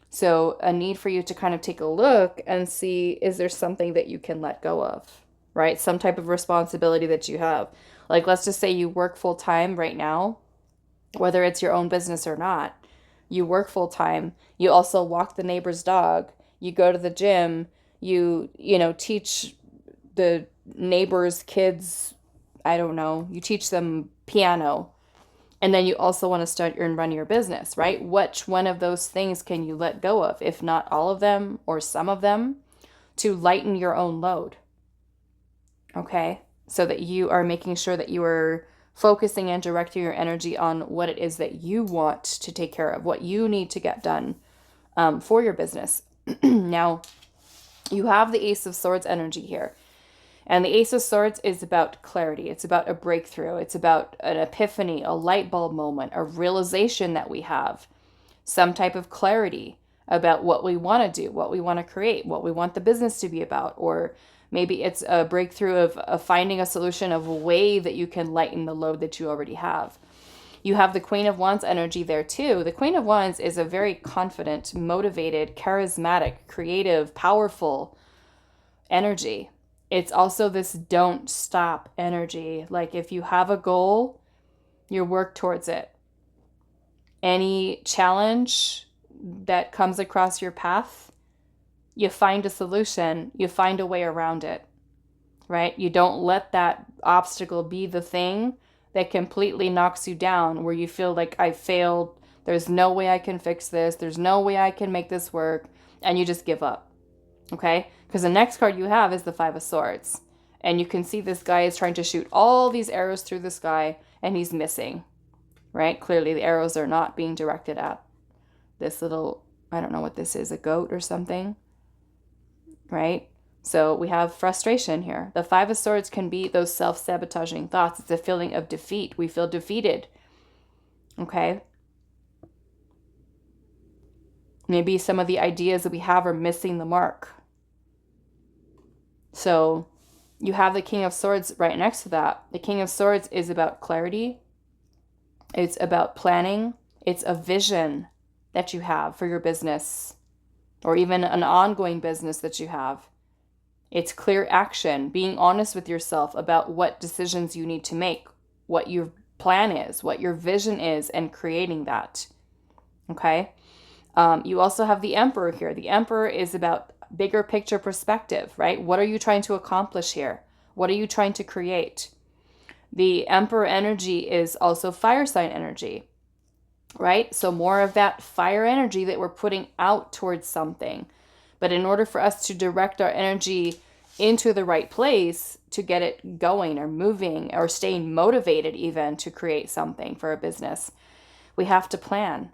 A: So a need for you to kind of take a look and see, is there something that you can let go of, right? Some type of responsibility that you have. Like, let's just say you work full time right now, whether it's your own business or not. You work full time. You also walk the neighbor's dog. You go to the gym. You teach the neighbor's kids, I don't know, you teach them piano. And then you also want to start and run your business, right? Which one of those things can you let go of, if not all of them or some of them, to lighten your own load? Okay? So that you are making sure that you are focusing and directing your energy on what it is that you want to take care of, what you need to get done for your business. Now, you have the Ace of Swords energy here. And the Ace of Swords is about clarity. It's about a breakthrough. It's about an epiphany, a light bulb moment, a realization that we have. some type of clarity about what we want to do, what we want to create, what we want the business to be about. Or maybe it's a breakthrough of finding a solution of a way that you can lighten the load that you already have. You have the Queen of Wands energy there too. The Queen of Wands is a very confident, motivated, charismatic, creative, powerful energy. It's also this don't stop energy. Like if you have a goal, you work towards it. Any challenge that comes across your path, you find a solution, you find a way around it, right? You don't let that obstacle be the thing that completely knocks you down, where you feel like I failed, there's no way I can fix this, there's no way I can make this work, and you just give up, okay? Because the next card you have is the Five of Swords, and you can see this guy is trying to shoot all these arrows through the sky, and he's missing, right? Clearly the arrows are not being directed at this little, I don't know what this is, a goat or something, right? So we have frustration here. The Five of Swords can be those self-sabotaging thoughts. It's a feeling of defeat. We feel defeated, okay? Maybe some of the ideas that we have are missing the mark. So you have the King of Swords right next to that. The King of Swords is about clarity. It's about planning. It's a vision that you have for your business, or even an ongoing business that you have. It's clear action, being honest with yourself about what decisions you need to make, what your plan is, what your vision is, and creating that. Okay? You also have the Emperor here. The Emperor is about bigger picture perspective, right? What are you trying to accomplish here? What are you trying to create? The Emperor energy is also fire sign energy, right? So more of that fire energy that we're putting out towards something. But in order for us to direct our energy into the right place to get it going or moving or staying motivated even to create something for a business, we have to plan.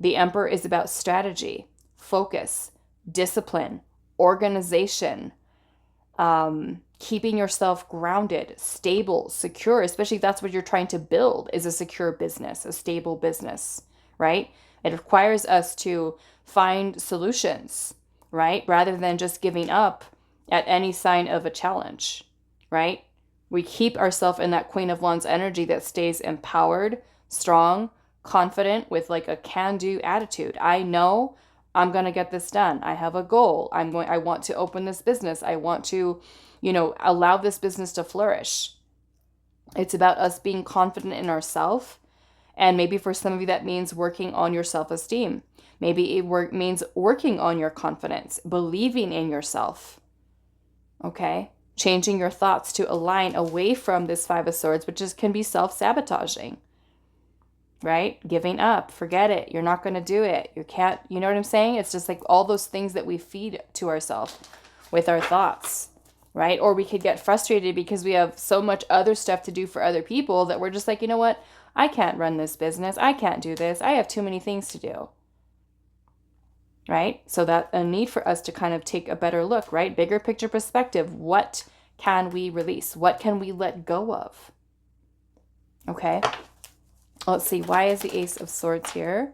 A: The Emperor is about strategy, focus, discipline, organization, keeping yourself grounded, stable, secure, especially if that's what you're trying to build, is a secure business, a stable business, right? It requires us to find solutions, right? Rather than just giving up at any sign of a challenge, right? We keep ourselves in that Queen of Wands energy that stays empowered, strong, confident, with like a can-do attitude. I know I'm going to get this done. I have a goal. I want to open this business. I want to, allow this business to flourish. It's about us being confident in ourselves. And maybe for some of you, that means working on your self-esteem. Maybe it means working on your confidence, believing in yourself. Okay? Changing your thoughts to align away from this Five of Swords, which can be self-sabotaging. Right? Giving up, forget it. You're not going to do it. You can't, you know what I'm saying? It's just like all those things that we feed to ourselves with our thoughts, right? Or we could get frustrated because we have so much other stuff to do for other people that we're just like, you know what? I can't run this business. I can't do this. I have too many things to do. Right? So that's a need for us to kind of take a better look, right? Bigger picture perspective. What can we release? What can we let go of? Okay. Let's see, why is the Ace of Swords here?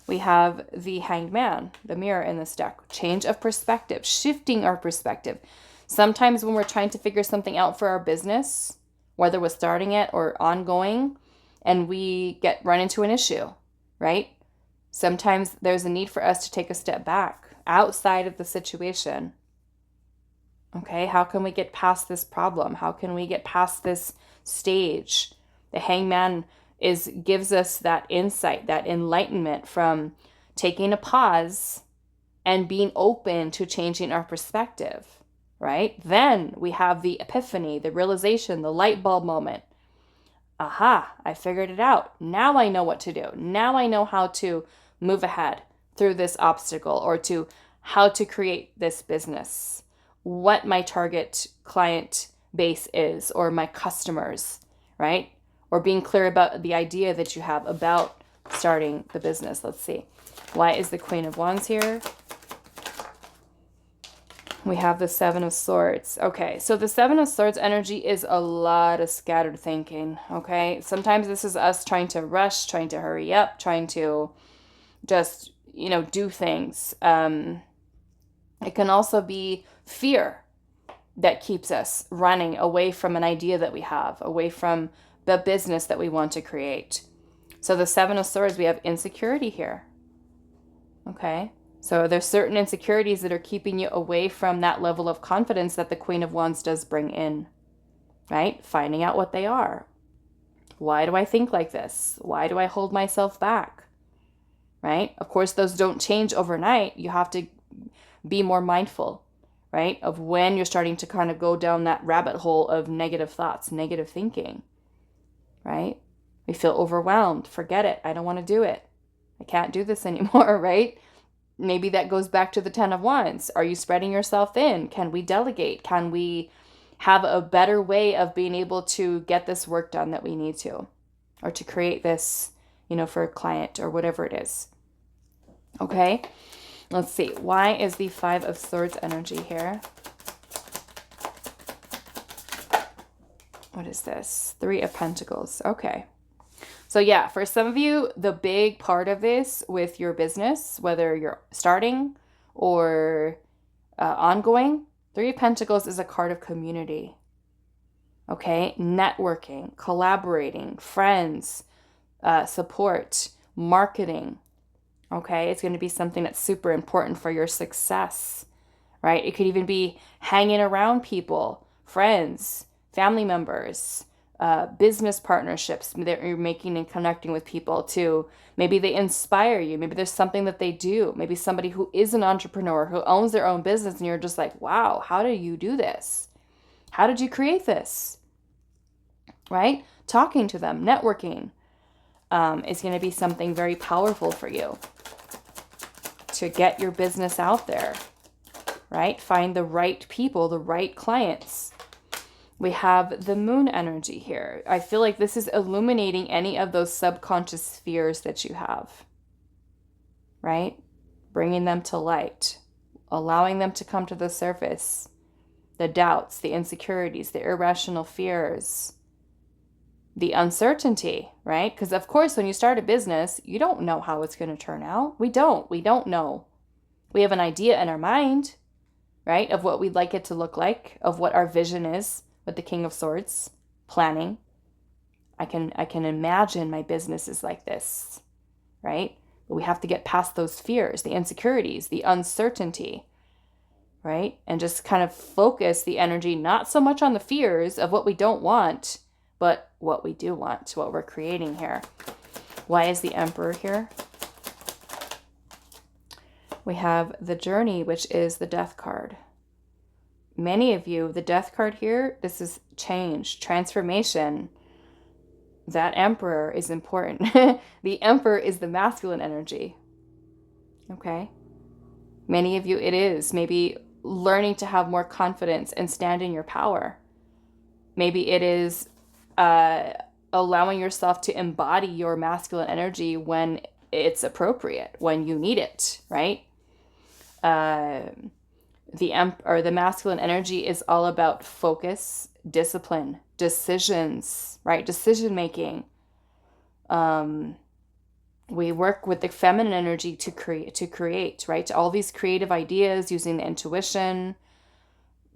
A: We have the Hanged Man, the mirror in this deck. Change of perspective, shifting our perspective. Sometimes when we're trying to figure something out for our business, whether we're starting it or ongoing, and we run into an issue, right? Sometimes there's a need for us to take a step back outside of the situation. Okay, how can we get past this problem? How can we get past this stage? The Hanged Man gives us that insight, that enlightenment from taking a pause and being open to changing our perspective, right? Then we have the epiphany, the realization, the light bulb moment. Aha, I figured it out. Now I know what to do. Now I know how to move ahead through this obstacle, or to how to create this business, what my target client base is, or my customers, right? Or being clear about the idea that you have about starting the business. Let's see. Why is the Queen of Wands here? We have the Seven of Swords. Okay, so the Seven of Swords energy is a lot of scattered thinking, okay? Sometimes this is us trying to rush, trying to hurry up, trying to, just, do things. It can also be fear that keeps us running away from an idea that we have, away from the business that we want to create. So the Seven of Swords, we have insecurity here. Okay. So there's certain insecurities that are keeping you away from that level of confidence that the Queen of Wands does bring in, right? Finding out what they are. Why do I think like this? Why do I hold myself back? Right? Of course, those don't change overnight. You have to be more mindful, right? Of when you're starting to kind of go down that rabbit hole of negative thoughts, negative thinking, right? We feel overwhelmed. Forget it. I don't want to do it. I can't do this anymore, right? Maybe that goes back to the 10 of Wands. Are you spreading yourself thin? Can we delegate? Can we have a better way of being able to get this work done that we need to, or to create this, for a client or whatever it is? Okay. Let's see. Why is the Five of Swords energy here? What is this? Three of Pentacles. Okay. So yeah, for some of you, the big part of this with your business, whether you're starting or ongoing, Three of Pentacles is a card of community. Okay. Networking, collaborating, friends, support, marketing. Okay, it's going to be something that's super important for your success, right? It could even be hanging around people, friends, family members, business partnerships that you're making and connecting with people too. Maybe they inspire you. Maybe there's something that they do. Maybe somebody who is an entrepreneur, who owns their own business, and you're just like, wow, how did you do this? How did you create this? Right? Talking to them, networking is going to be something very powerful for you to get your business out there, right? Find the right people, the right clients. We have the Moon energy here. I feel like this is illuminating any of those subconscious fears that you have, right? Bringing them to light, allowing them to come to the surface. The doubts, the insecurities, the irrational fears, the uncertainty, right? Because of course, when you start a business, you don't know how it's going to turn out. We don't know. We have an idea in our mind, right? Of what we'd like it to look like, of what our vision is with the King of Swords, planning. I can imagine my business is like this, right? But we have to get past those fears, the insecurities, the uncertainty, right? And just kind of focus the energy, not so much on the fears of what we don't want, but what we do want, what we're creating here. Why is the Emperor here? We have the Journey, which is the Death card. Many of you, the Death card here, this is change, transformation. That Emperor is important. The Emperor is the masculine energy. Okay? Many of you, it is maybe learning to have more confidence and stand in your power. Maybe it is allowing yourself to embody your masculine energy when it's appropriate, when you need it, right? The masculine energy is all about focus, discipline, decisions, right? Decision making. We work with the feminine energy to create, right? All these creative ideas using the intuition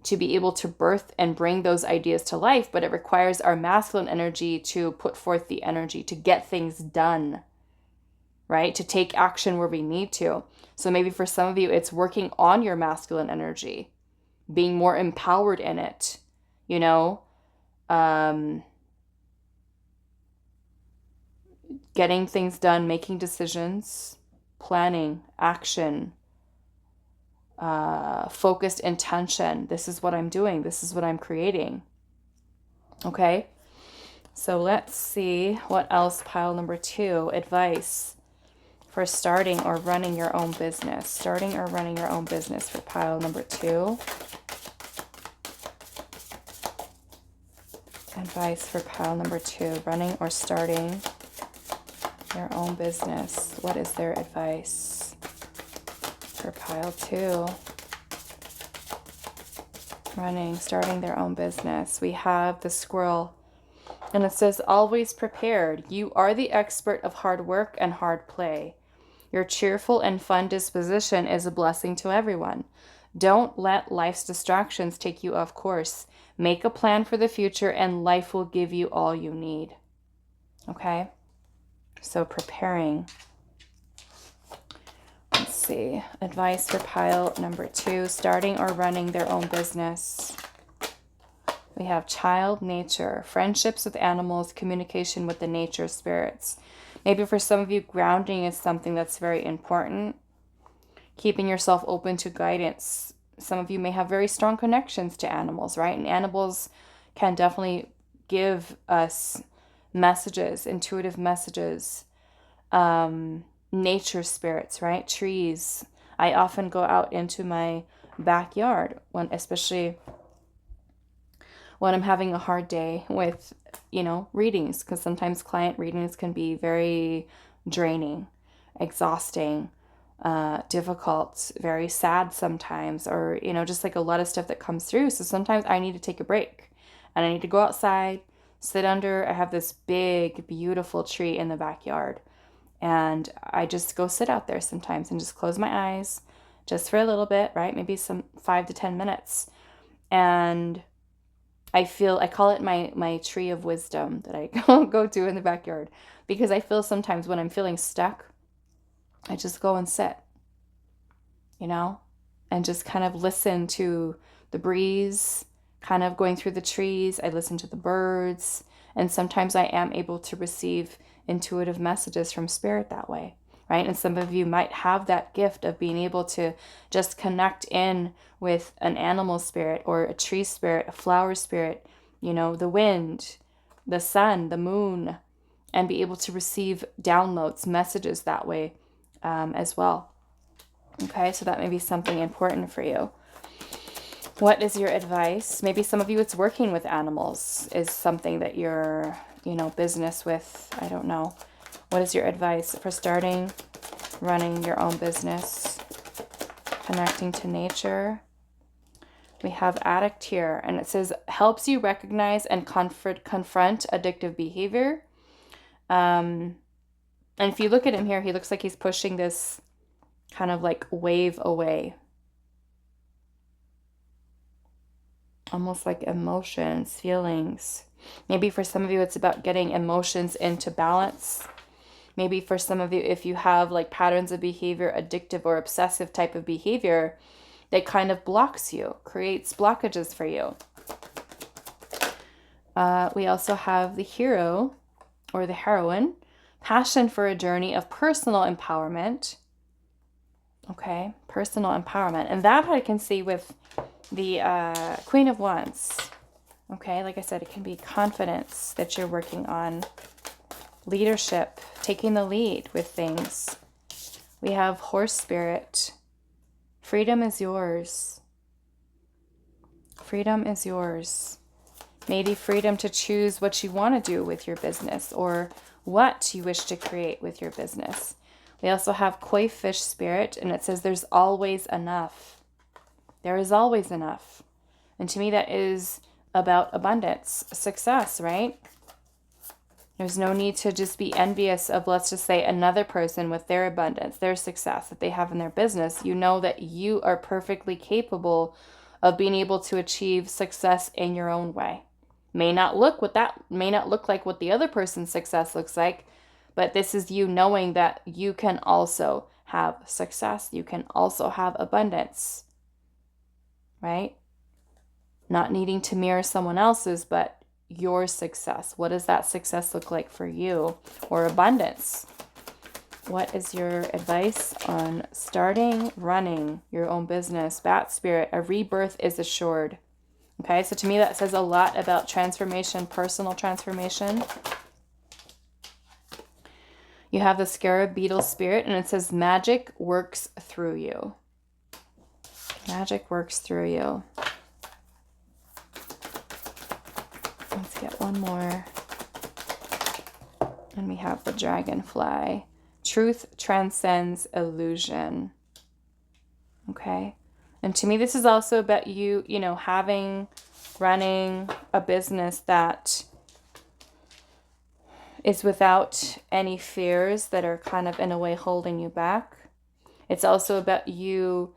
A: to be able to birth and bring those ideas to life, but it requires our masculine energy to put forth the energy to get things done, right? To take action where we need to. So maybe for some of you, it's working on your masculine energy, being more empowered in it, getting things done, making decisions, planning, action, focused intention. This is what I'm doing. This is what I'm creating. Okay. So let's see what else. Pile number 2, advice for starting or running your own business. Starting or running your own business for pile number 2. Advice for pile number 2, running or starting your own business. What is their advice for pile 2? Running, starting their own business. We have the squirrel, and it says, always prepared. You are the expert of hard work and hard play. Your cheerful and fun disposition is a blessing to everyone. Don't let life's distractions take you off course. Make a plan for the future and life will give you all you need. Okay? So preparing. Let's see. Advice for pile number 2, starting or running their own business. We have child nature, friendships with animals, communication with the nature spirits. Maybe for some of you, grounding is something that's very important. Keeping yourself open to guidance. Some of you may have very strong connections to animals, right? And animals can definitely give us messages, intuitive messages. Nature spirits, right? Trees. I often go out into my backyard, especially when I'm having a hard day with, readings, because sometimes client readings can be very draining, exhausting, difficult, very sad sometimes, or, just like a lot of stuff that comes through. So sometimes I need to take a break and I need to go outside, sit under. I have this big, beautiful tree in the backyard, and I just go sit out there sometimes and just close my eyes just for a little bit, right? Maybe some 5 to 10 minutes. And I call it my tree of wisdom that I go to in the backyard, because I feel sometimes when I'm feeling stuck, I just go and sit, and just kind of listen to the breeze kind of going through the trees. I listen to the birds, and sometimes I am able to receive intuitive messages from spirit that way, right? And some of you might have that gift of being able to just connect in with an animal spirit or a tree spirit, a flower spirit, the wind, the sun, the moon, and be able to receive downloads, messages that way as well. Okay, so that may be something important for you. What is your advice? Maybe some of you, it's working with animals is something that you're, business with. I don't know. What is your advice for starting, running your own business, connecting to nature? We have addict here, and it says helps you recognize and confront addictive behavior. And if you look at him here, he looks like he's pushing this kind of like wave away. Almost like emotions, feelings. Maybe for some of you, it's about getting emotions into balance. Maybe for some of you, if you have like patterns of behavior, addictive or obsessive type of behavior, that kind of blocks you, creates blockages for you. We also have the hero or the heroine, passion for a journey of personal empowerment. Okay, personal empowerment. And that I can see with the Queen of Wands. Okay, like I said, it can be confidence that you're working on, leadership, taking the lead with things. We have horse spirit. Freedom is yours. Freedom is yours. Maybe freedom to choose what you want to do with your business or what you wish to create with your business. We also have koi fish spirit, and it says there's always enough. There is always enough. And to me, that is about abundance, success, right? There's no need to just be envious of, let's just say, another person with their abundance, their success that they have in their business. You know that you are perfectly capable of being able to achieve success in your own way. May not look like what the other person's success looks like, but this is you knowing that you can also have success. You can also have abundance, right? Not needing to mirror someone else's, but your success. What does that success look like for you? Or abundance. What is your advice on starting, running your own business? Bat spirit, a rebirth is assured. Okay, so to me that says a lot about transformation, personal transformation. You have the scarab beetle spirit, and it says magic works through you. Magic works through you. Let's get one more. And we have the dragonfly. Truth transcends illusion. Okay. And to me, this is also about you, running a business that is without any fears that are kind of in a way holding you back. It's also about you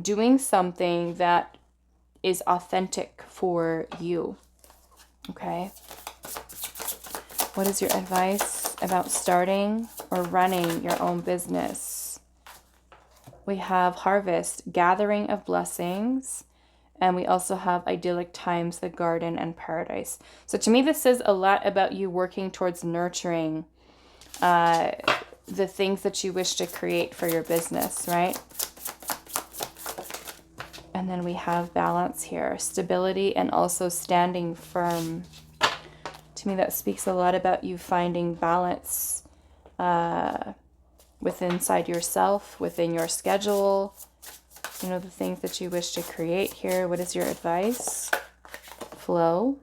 A: doing something that is authentic for you. Okay. What is your advice about starting or running your own business? We have harvest, gathering of blessings, and we also have idyllic times, the garden and paradise. So to me, this says a lot about you working towards nurturing the things that you wish to create for your business, right? And then we have balance here, stability, and also standing firm. To me, that speaks a lot about you finding balance within inside yourself, within your schedule, you know, the things that you wish to create here. What is your advice? Flow,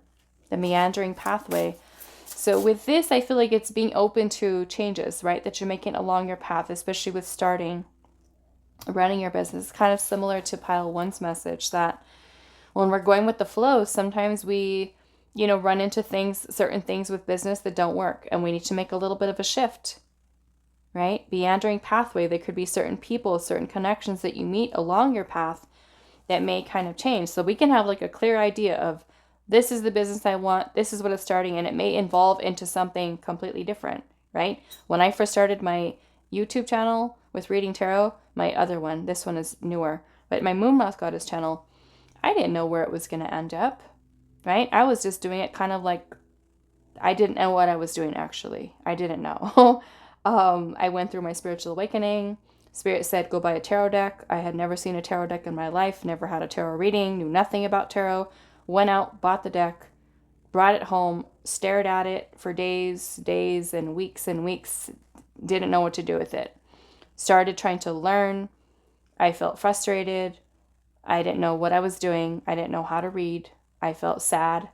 A: the meandering pathway. So with this, I feel like it's being open to changes, right? That you're making along your path, especially with starting, running your business. Kind of similar to pile one's message that when we're going with the flow, sometimes we, you know, run into things, certain things with business that don't work, and we need to make a little bit of a shift, right? Meandering pathway. There could be certain people, certain connections that you meet along your path that may kind of change. So we can have like a clear idea of, this is the business I want, this is what it's starting, and it may evolve into something completely different, right? When I first started my YouTube channel with reading tarot, my other one, this one is newer, but my Moon Moth Goddess channel, I didn't know where it was going to end up, right? I was just doing it kind of like, I didn't know what I was doing, actually. I didn't know. I went through my spiritual awakening. Spirit said, go buy a tarot deck. I had never seen a tarot deck in my life, never had a tarot reading, knew nothing about tarot. Went out, bought the deck, brought it home, stared at it for days and weeks, didn't know what to do with it. Started trying to learn. I felt frustrated. I didn't know what I was doing. I didn't know how to read. I felt sad.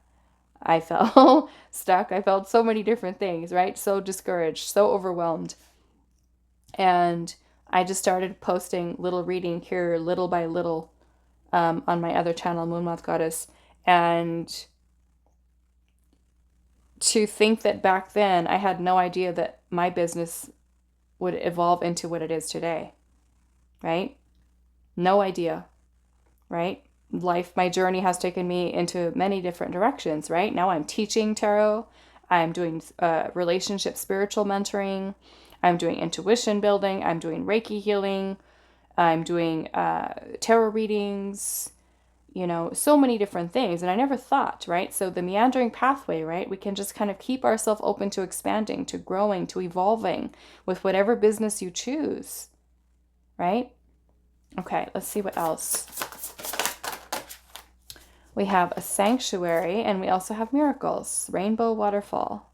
A: I felt stuck. I felt so many different things, right? So discouraged, so overwhelmed. And I just started posting little reading here, little by little, on my other channel, Moon Moth Goddess. And to think that back then I had no idea that my business would evolve into what it is today, right? No idea, right? Life, my journey has taken me into many different directions, right? Now I'm teaching tarot. I'm doing relationship spiritual mentoring. I'm doing intuition building. I'm doing Reiki healing. I'm doing tarot readings, you know, so many different things. And I never thought, right? So the meandering pathway, right? We can just kind of keep ourselves open to expanding, to growing, to evolving with whatever business you choose, right? Okay, let's see what else. We have a sanctuary, and we also have miracles, rainbow waterfall.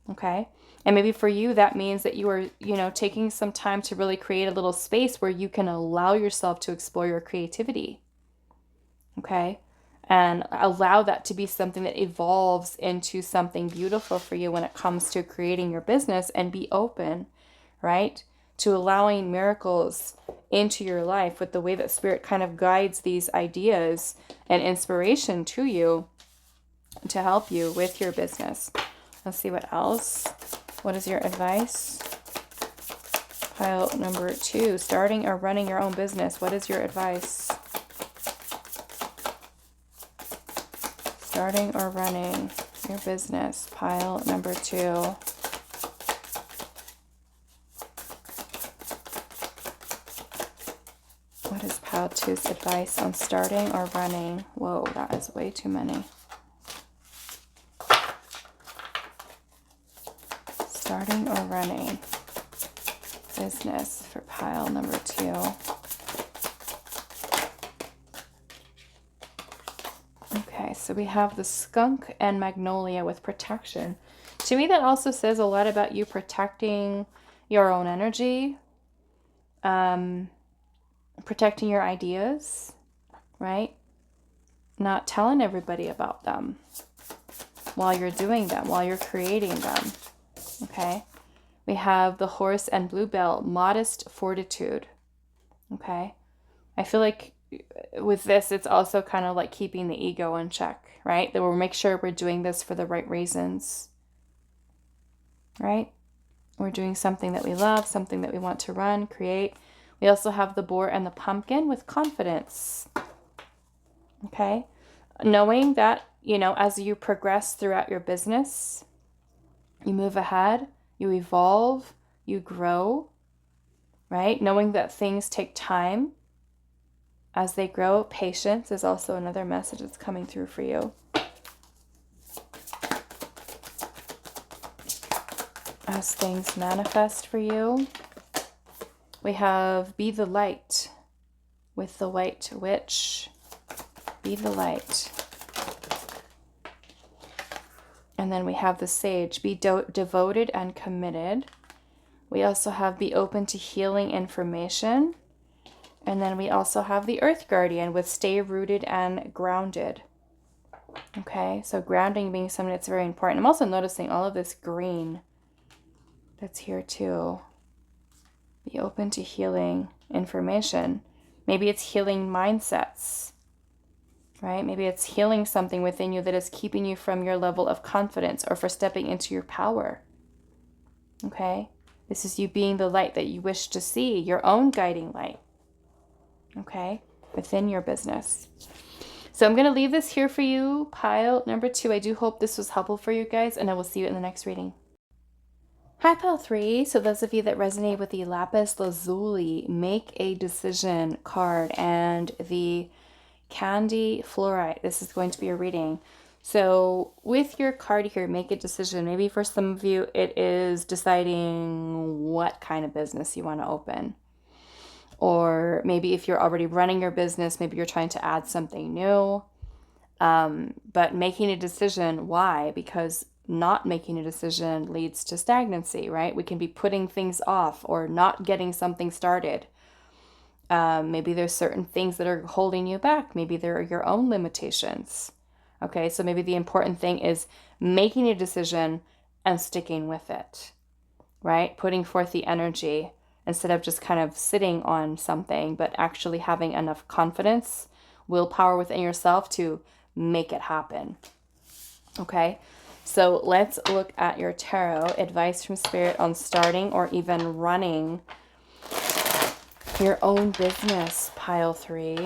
A: Okay. And maybe for you, that means that you are, you know, taking some time to really create a little space where you can allow yourself to explore your creativity. Okay. And allow that to be something that evolves into something beautiful for you when it comes to creating your business, and be open, right, to allowing miracles into your life with the way that Spirit kind of guides these ideas and inspiration to you to help you with your business. Let's see what else. What is your advice? Pile number 2, starting or running your own business. What is your advice? Starting or running your business. Pile number 2. What is pile 2's advice on starting or running? Whoa, that is way too many. Starting or running business for pile number 2. Okay, so we have the skunk and magnolia with protection. To me, that also says a lot about you protecting your own energy, protecting your ideas, right? Not telling everybody about them while you're doing them, while you're creating them. Okay, we have the horse and bluebell, modest fortitude. Okay, I feel like with this, it's also kind of like keeping the ego in check, right? That we'll make sure we're doing this for the right reasons. right? We're doing something that we love, something that we want to run, create. We also have the boar and the pumpkin with confidence. Okay? Knowing that, you know, as you progress throughout your business, you move ahead, you evolve, you grow, right? Knowing that things take time as they grow. Patience is also another message that's coming through for you. As things manifest for you. We have be the light with the white witch. Be the light. And then we have the sage, be devoted and committed. We also have be open to healing information. And then we also have the earth guardian with stay rooted and grounded. Okay, so grounding being something that's very important. I'm also noticing all of this green that's here too. Be open to healing information. Maybe it's healing mindsets, right? Maybe it's healing something within you that is keeping you from your level of confidence or for stepping into your power. Okay? This is you being the light that you wish to see, your own guiding light. Okay? Within your business. So I'm going to leave this here for you, pile number 2. I do hope this was helpful for you guys, and I will see you in the next reading. Hi, pile 3. So those of you that resonate with the lapis lazuli, make a decision card, and the candy fluorite. This is going to be a reading. So with your card here, make a decision. Maybe for some of you, it is deciding what kind of business you want to open. Or maybe if you're already running your business, maybe you're trying to add something new. But making a decision, why? Because not making a decision leads to stagnancy, right? We can be putting things off or not getting something started. Maybe there's certain things that are holding you back. Maybe there are your own limitations. Okay, so maybe the important thing is making a decision and sticking with it, right? Putting forth the energy instead of just kind of sitting on something, but actually having enough confidence, willpower within yourself to make it happen. Okay, so let's look at your tarot. Advice from Spirit on starting or even running your own business, pile 3.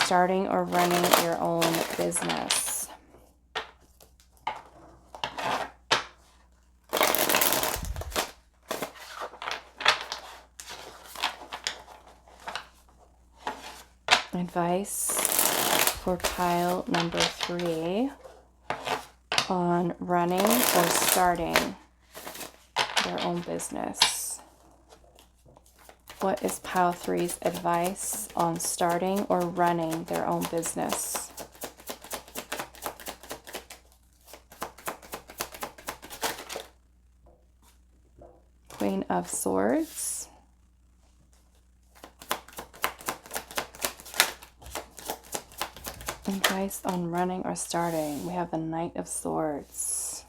A: Starting or running your own business. Advice for pile number 3 on running or starting their own business. What is pile 3's advice on starting or running their own business? Queen of Swords. Advice on running or starting. We have the Knight of Swords.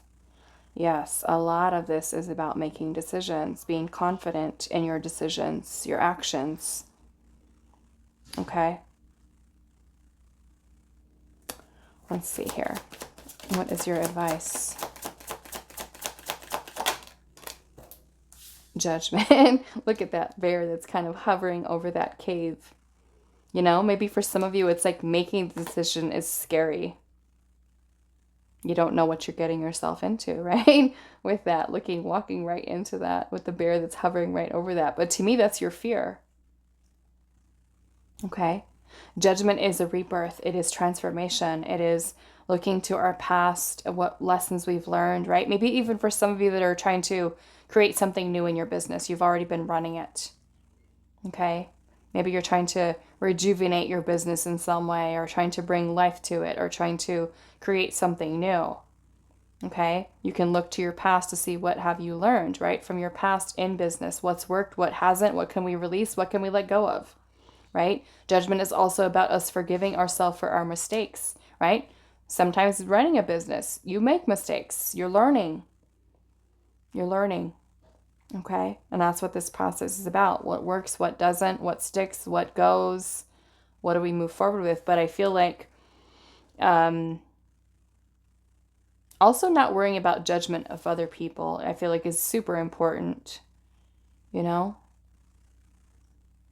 A: Yes, a lot of this is about making decisions, being confident in your decisions, your actions. Okay? Let's see here. What is your advice? Judgment. Look at that bear that's kind of hovering over that cave. You know, maybe for some of you, it's like making the decision is scary. You don't know what you're getting yourself into, right? With that, walking right into that with the bear that's hovering right over that. But to me, that's your fear. Okay? Judgment is a rebirth. It is transformation. It is looking to our past, what lessons we've learned, right? Maybe even for some of you that are trying to create something new in your business. You've already been running it. Okay? Maybe you're trying to rejuvenate your business in some way, or trying to bring life to it, or trying to create something new. Okay? You can look to your past to see what have you learned, right? From your past in business. What's worked, what hasn't, what can we release, what can we let go of, right? Judgment is also about us forgiving ourselves for our mistakes, right? Sometimes running a business, you make mistakes. You're learning. You're learning. Okay? And that's what this process is about. What works, what doesn't, what sticks, what goes, what do we move forward with? But I feel like Also, not worrying about judgment of other people, I feel like is super important, you know?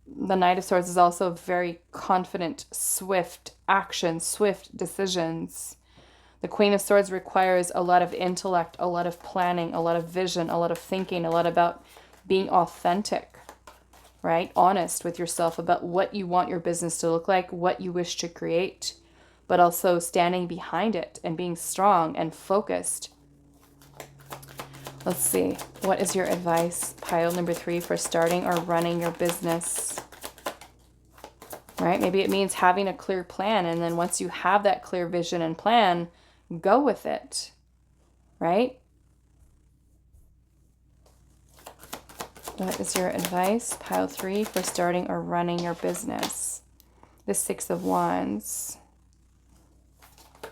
A: The Knight of Swords is also very confident, swift action, swift decisions. The Queen of Swords requires a lot of intellect, a lot of planning, a lot of vision, a lot of thinking, a lot about being authentic, right? Honest with yourself about what you want your business to look like, what you wish to create, but also standing behind it and being strong and focused. Let's see. What is your advice, pile number 3, for starting or running your business? Right? Maybe it means having a clear plan. And then once you have that clear vision and plan, go with it. Right? What is your advice, pile 3, for starting or running your business? The 6 of Wands.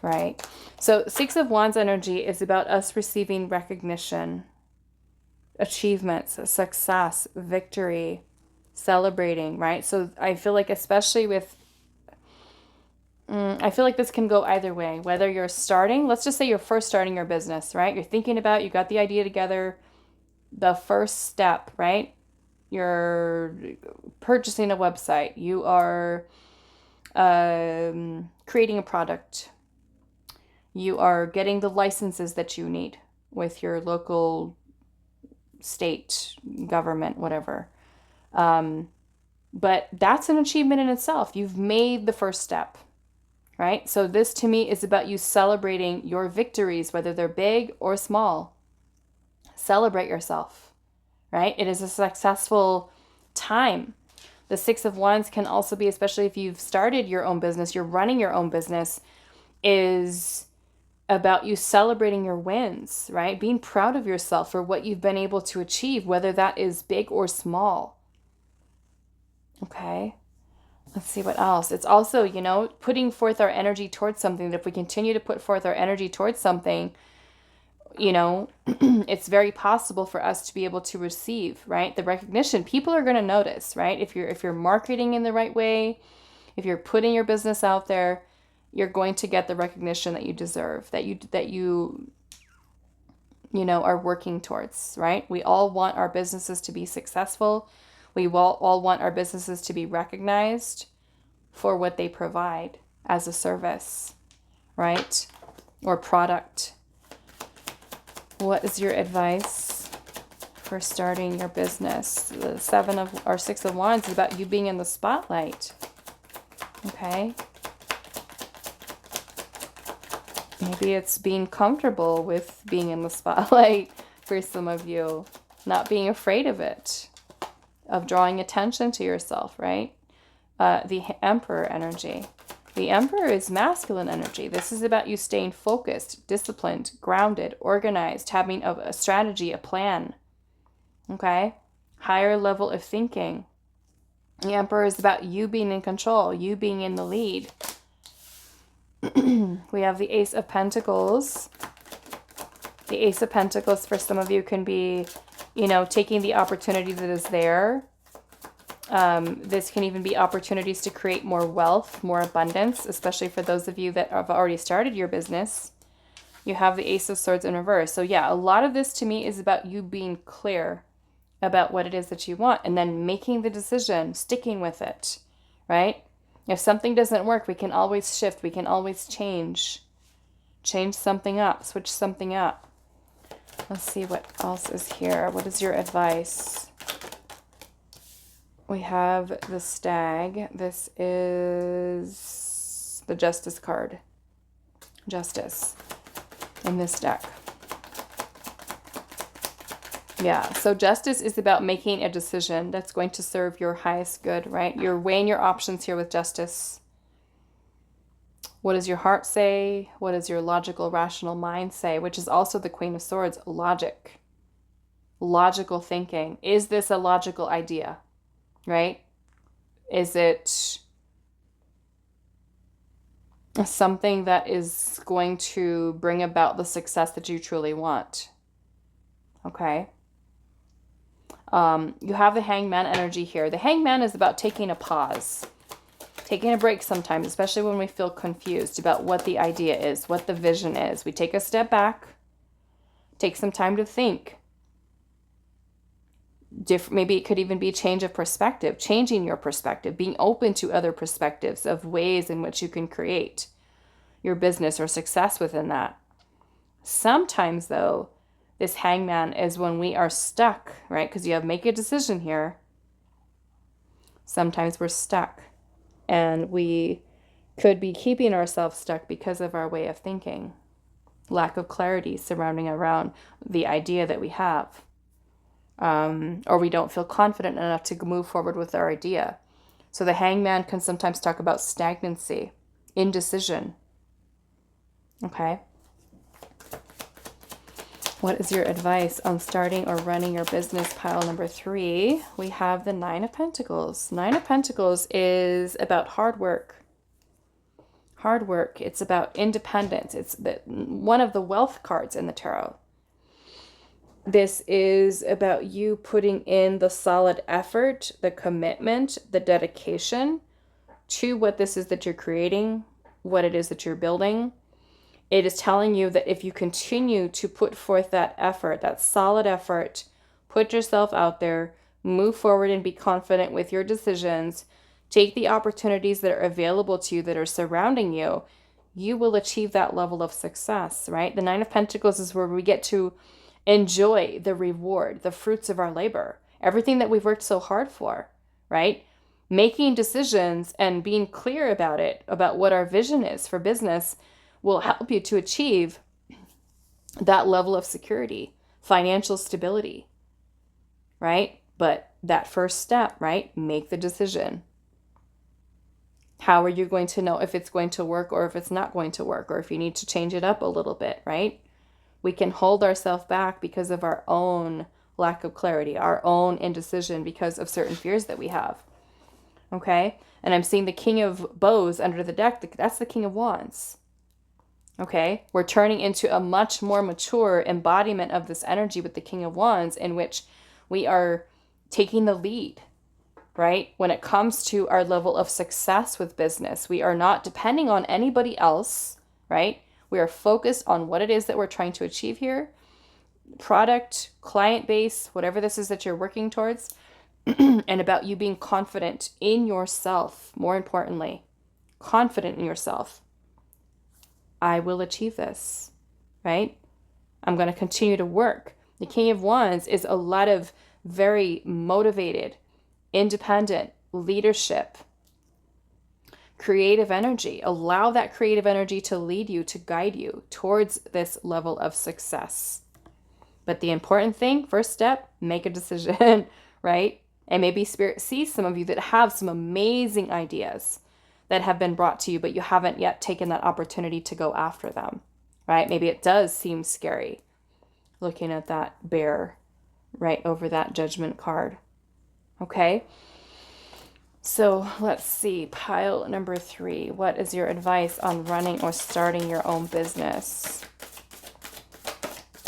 A: Right? So 6 of Wands energy is about us receiving recognition, achievements, success, victory, celebrating, right? So I feel like especially with, I feel like this can go either way. Whether you're starting, let's just say you're first starting your business, right? You're thinking about, you got the idea together, the first step, right? You're purchasing a website. You are creating a product. You are getting the licenses that you need with your local, state, government, whatever. But that's an achievement in itself. You've made the first step, right? So this to me is about you celebrating your victories, whether they're big or small. Celebrate yourself, right? It is a successful time. The 6 of Wands can also be, especially if you've started your own business, you're running your own business, is about you celebrating your wins, right? Being proud of yourself for what you've been able to achieve, whether that is big or small. Okay. Let's see what else. It's also, you know, putting forth our energy towards something. That if we continue to put forth our energy towards something, you know, it's very possible for us to be able to receive, right? The recognition. People are going to notice, right? If you're marketing in the right way, if you're putting your business out there, you're going to get the recognition that you deserve, that you know, are working towards, right? We all want our businesses to be successful. We all want our businesses to be recognized for what they provide as a service, right? Or product. What is your advice for starting your business? The 6 of Wands is about you being in the spotlight. Okay. Maybe it's being comfortable with being in the spotlight for some of you, not being afraid of it, of drawing attention to yourself, right? The Emperor energy. The Emperor is masculine energy. This is about you staying focused, disciplined, grounded, organized, having a strategy, a plan, okay? Higher level of thinking. The Emperor is about you being in control, you being in the lead. We have the Ace of Pentacles. The Ace of Pentacles for some of you can be, you know, taking the opportunity that is there. This can even be opportunities to create more wealth, more abundance, especially for those of you that have already started your business. You have the Ace of Swords in reverse. So yeah, a lot of this to me is about you being clear about what it is that you want and then making the decision, sticking with it, right? If something doesn't work, we can always shift. We can always change something up, switch something up. Let's see what else is here. What is your advice? We have the Stag. This is the Justice card. Justice in this deck. Yeah, so justice is about making a decision that's going to serve your highest good, right? You're weighing your options here with justice. What does your heart say? What does your logical, rational mind say? Which is also the Queen of Swords, logic. Logical thinking. Is this a logical idea, right? Is it something that is going to bring about the success that you truly want? Okay. You have the Hangman energy here. The Hangman is about taking a pause. Taking a break sometimes, especially when we feel confused about what the idea is, what the vision is. We take a step back, take some time to think. Maybe it could even be a change of perspective, changing your perspective, being open to other perspectives of ways in which you can create your business or success within that. Sometimes, though, this hangman is when we are stuck, right? Because you have make a decision here. Sometimes we're stuck, and we could be keeping ourselves stuck because of our way of thinking. Lack of clarity surrounding around the idea that we have. Or we don't feel confident enough to move forward with our idea. So the hangman can sometimes talk about stagnancy, indecision. Okay. What is your advice on starting or running your business? Pile number 3, we have the 9 of Pentacles. 9 of Pentacles is about hard work. Hard work. It's about independence. It's one of the wealth cards in the tarot. This is about you putting in the solid effort, the commitment, the dedication to what this is that you're creating, what it is that you're building. It is telling you that if you continue to put forth that effort, that solid effort, put yourself out there, move forward and be confident with your decisions, take the opportunities that are available to you that are surrounding you, you will achieve that level of success, right? The 9 of Pentacles is where we get to enjoy the reward, the fruits of our labor, everything that we've worked so hard for, right? Making decisions and being clear about it, about what our vision is for business, will help you to achieve that level of security, financial stability, right? But that first step, right? Make the decision. How are you going to know if it's going to work or if it's not going to work, or if you need to change it up a little bit, right? We can hold ourselves back because of our own lack of clarity, our own indecision because of certain fears that we have. Okay? And I'm seeing the King of Bows under the deck. That's the King of Wands. Okay? We're turning into a much more mature embodiment of this energy with the King of Wands, in which we are taking the lead, right? When it comes to our level of success with business, we are not depending on anybody else, right? We are focused on what it is that we're trying to achieve here. Product, client base, whatever this is that you're working towards. And about you being confident in yourself. More importantly, confident in yourself. I will achieve this, right? I'm going to continue to work. The King of Wands is a lot of very motivated, independent leadership, creative energy. Allow that creative energy to lead you, to guide you towards this level of success. But the important thing, first step, make a decision, right? And maybe Spirit sees some of you that have some amazing ideas that have been brought to you, but you haven't yet taken that opportunity to go after them, right? Maybe it does seem scary looking at that bear right over that Judgment card. Okay? So let's see, pile number 3. What is your advice on running or starting your own business?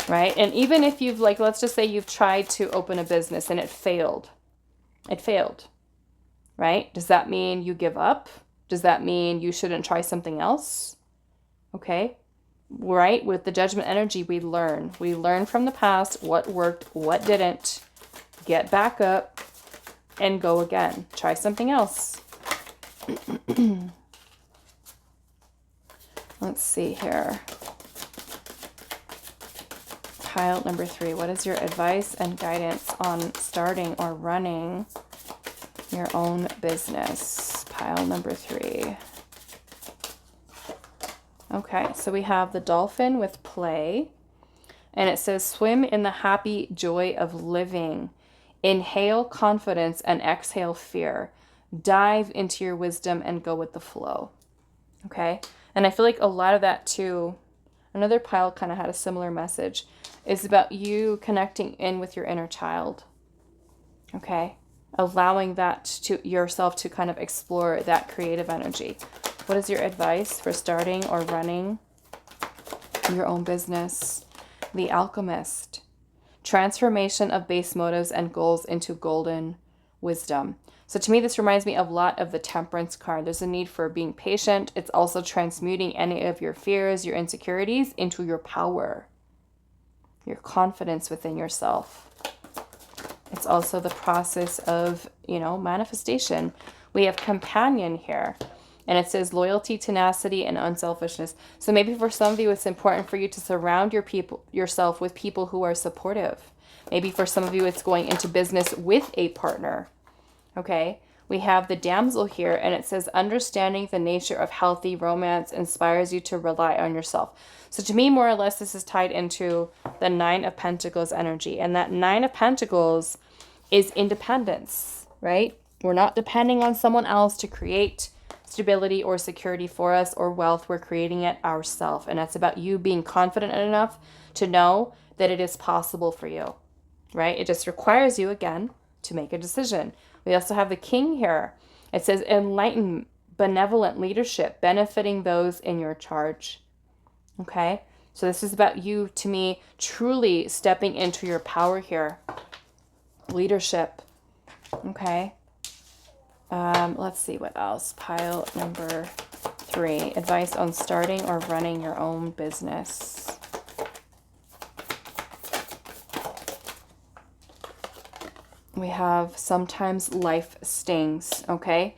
A: Right? And even if you've, like, let's just say you've tried to open a business and it failed. It failed. Right? Does that mean you give up? Does that mean you shouldn't try something else? Okay? Right? With the Judgment energy, we learn. We learn from the past what worked, what didn't. Get back up and go again. Try something else. Let's see here. Pile number 3. What is your advice and guidance on starting or running your own business? Pile number 3. Okay, so we have the dolphin with play. And it says, swim in the happy joy of living. Inhale confidence and exhale fear. Dive into your wisdom and go with the flow. Okay? And I feel like a lot of that too, another pile kind of had a similar message, is about you connecting in with your inner child. Okay? Allowing that to yourself to kind of explore that creative energy. What is your advice for starting or running your own business? The Alchemist. Transformation of base motives and goals into golden wisdom. So to me, this reminds me a lot of the Temperance card. There's a need for being patient. It's also transmuting any of your fears, your insecurities into your power, your confidence within yourself. It's also the process of, manifestation. We have Companion here. And it says loyalty, tenacity, and unselfishness. So maybe for some of you, it's important for you to surround yourself with people who are supportive. Maybe for some of you, it's going into business with a partner. Okay? We have the Damsel here, and it says understanding the nature of healthy romance inspires you to rely on yourself. So to me, more or less, this is tied into the Nine of Pentacles energy. And that Nine of Pentacles is independence, right? We're not depending on someone else to create stability or security for us or wealth. We're creating it ourselves. And that's about you being confident enough to know that it is possible for you, right? It just requires you, again, to make a decision. We also have the King here. It says enlightened, benevolent leadership, benefiting those in your charge. Okay? So this is about you, to me, truly stepping into your power here. Leadership. Okay? Let's see what else. Pile number 3. Advice on starting or running your own business. We have sometimes life stings, okay?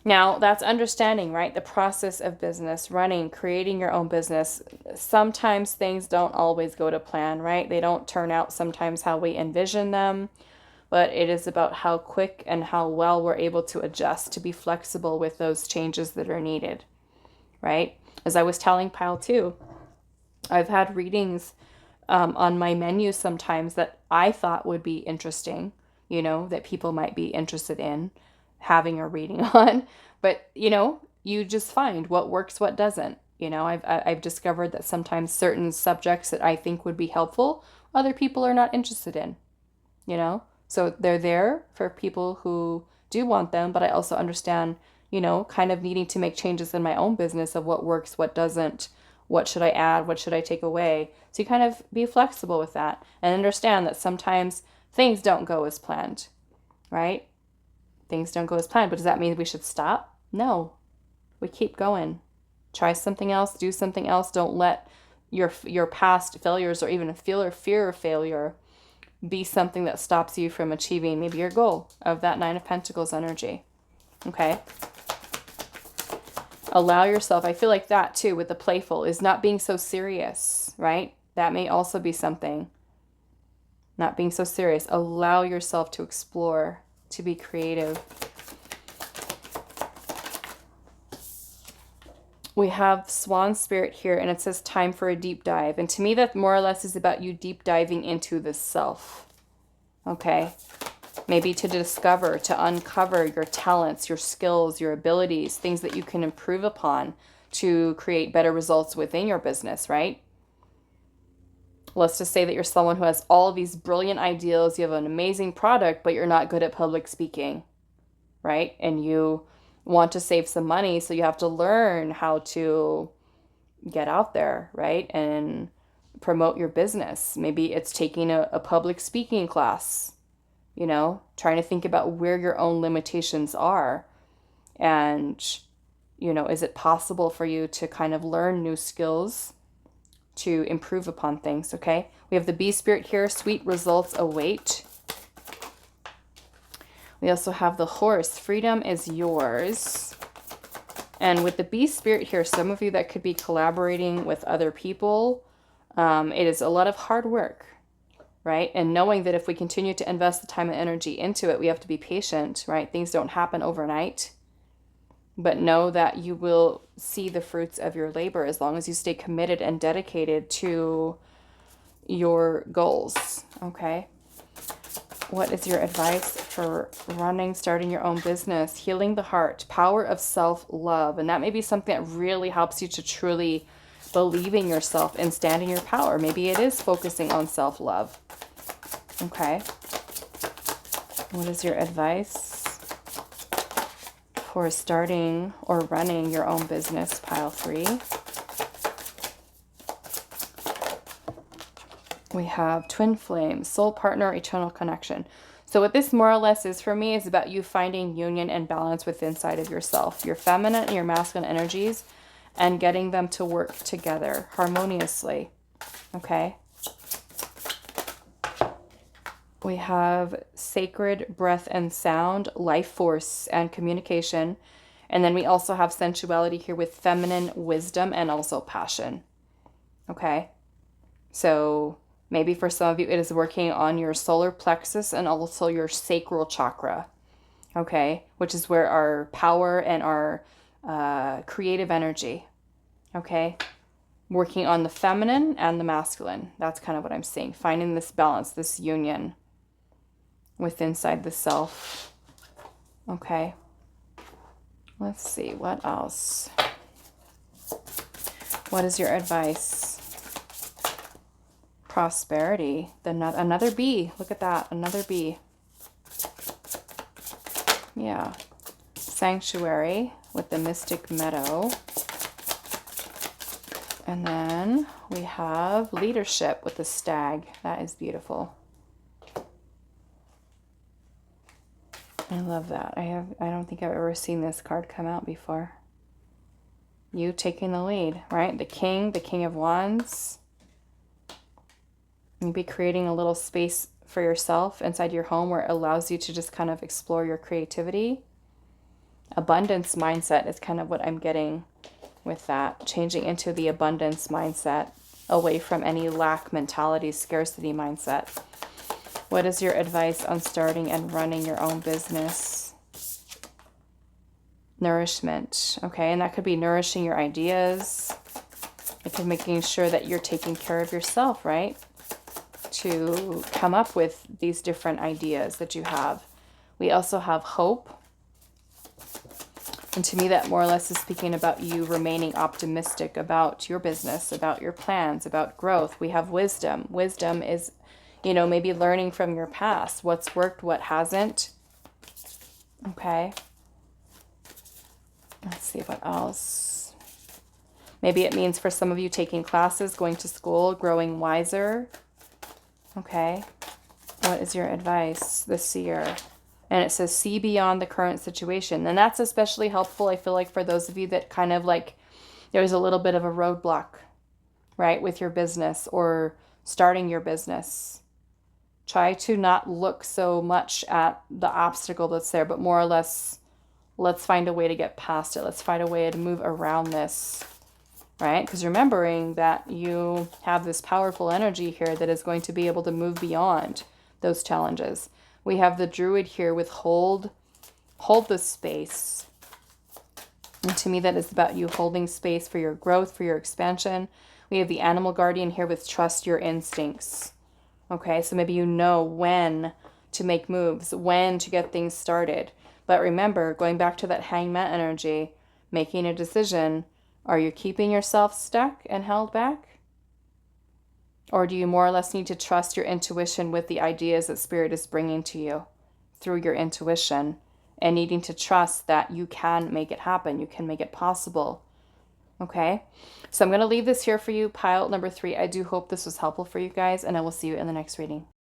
A: Now, that's understanding, right? The process of business, running, creating your own business. Sometimes things don't always go to plan, right? They don't turn out sometimes how we envision them. But it is about how quick and how well we're able to adjust to be flexible with those changes that are needed, right? As I was telling Pile 2, I've had readings on my menu sometimes that I thought would be interesting, that people might be interested in having a reading on. But, you just find what works, what doesn't. I've discovered that sometimes certain subjects that I think would be helpful, other people are not interested in, So they're there for people who do want them, but I also understand, kind of needing to make changes in my own business of what works, what doesn't, what should I add, what should I take away. So you kind of be flexible with that and understand that sometimes things don't go as planned, right? Things don't go as planned, but does that mean we should stop? No, we keep going. Try something else, do something else. Don't let your past failures or even a fear of failure be something that stops you from achieving maybe your goal of that Nine of Pentacles energy. Okay? Allow yourself, I feel like that too with the playful is not being so serious, right? That may also be something. Not being so serious. Allow yourself to explore, to be creative. We have Swan Spirit here, and it says time for a deep dive. And to me, that more or less is about you deep diving into the self. Okay? Maybe to discover, to uncover your talents, your skills, your abilities, things that you can improve upon to create better results within your business, right? Let's just say that you're someone who has all of these brilliant ideas, you have an amazing product, but you're not good at public speaking, right? And you want to save some money, so you have to learn how to get out there, right? And promote your business. Maybe it's taking a public speaking class, trying to think about where your own limitations are. And, is it possible for you to kind of learn new skills to improve upon things, okay? We have the Bee Spirit here, sweet results await. We also have the Horse, freedom is yours. And with the Bee Spirit here, some of you that could be collaborating with other people, it is a lot of hard work, right? And knowing that if we continue to invest the time and energy into it, we have to be patient, right? Things don't happen overnight. But know that you will see the fruits of your labor as long as you stay committed and dedicated to your goals, okay? What is your advice for starting your own business? Healing the heart, power of self-love. And that may be something that really helps you to truly believe in yourself and stand in your power. Maybe it is focusing on self-love. Okay. What is your advice for starting or running your own business? Pile 3. We have twin flame, soul partner, eternal connection. So what this more or less is for me is about you finding union and balance within inside of yourself, your feminine and your masculine energies, and getting them to work together harmoniously. Okay. We have sacred breath and sound, life force and communication. And then we also have sensuality here with feminine wisdom and also passion. Okay. So maybe for some of you, it is working on your solar plexus and also your sacral chakra. Okay. Which is where our power and our creative energy. Okay. Working on the feminine and the masculine. That's kind of what I'm saying. Finding this balance, this union with inside the self. Okay. Let's see, what else? What is your advice? Prosperity. Another bee. Look at that. Another bee. Yeah. Sanctuary with the mystic meadow. And then we have leadership with the stag. That is beautiful. I love that. I don't think I've ever seen this card come out before. You taking the lead, right? The King of Wands. You'll be creating a little space for yourself inside your home where it allows you to just kind of explore your creativity. Abundance mindset is kind of what I'm getting with that. Changing into the abundance mindset, away from any lack mentality, scarcity mindset. What is your advice on starting and running your own business? Nourishment. Okay, and that could be nourishing your ideas. It could be making sure that you're taking care of yourself, right? To come up with these different ideas that you have. We also have hope. And to me, that more or less is speaking about you remaining optimistic about your business, about your plans, about growth. We have wisdom. Wisdom is, you know, maybe learning from your past, what's worked, what hasn't. Okay. Let's see what else. Maybe it means for some of you taking classes, going to school, growing wiser. Okay. What is your advice this year? And it says, see beyond the current situation. And that's especially helpful, I feel like, for those of you that kind of like, there's a little bit of a roadblock, right, with your business or starting your business. Try to not look so much at the obstacle that's there, but more or less, let's find a way to get past it. Let's find a way to move around this, right? Because remembering that you have this powerful energy here that is going to be able to move beyond those challenges. We have the Druid here with hold the space. And to me, that is about you holding space for your growth, for your expansion. We have the Animal Guardian here with trust your instincts. Okay, so maybe you know when to make moves, when to get things started. But remember, going back to that Hangman energy, making a decision, are you keeping yourself stuck and held back? Or do you more or less need to trust your intuition with the ideas that Spirit is bringing to you through your intuition and needing to trust that you can make it happen, you can make it possible? Okay, so I'm going to leave this here for you, pile number 3. I do hope this was helpful for you guys, and I will see you in the next reading.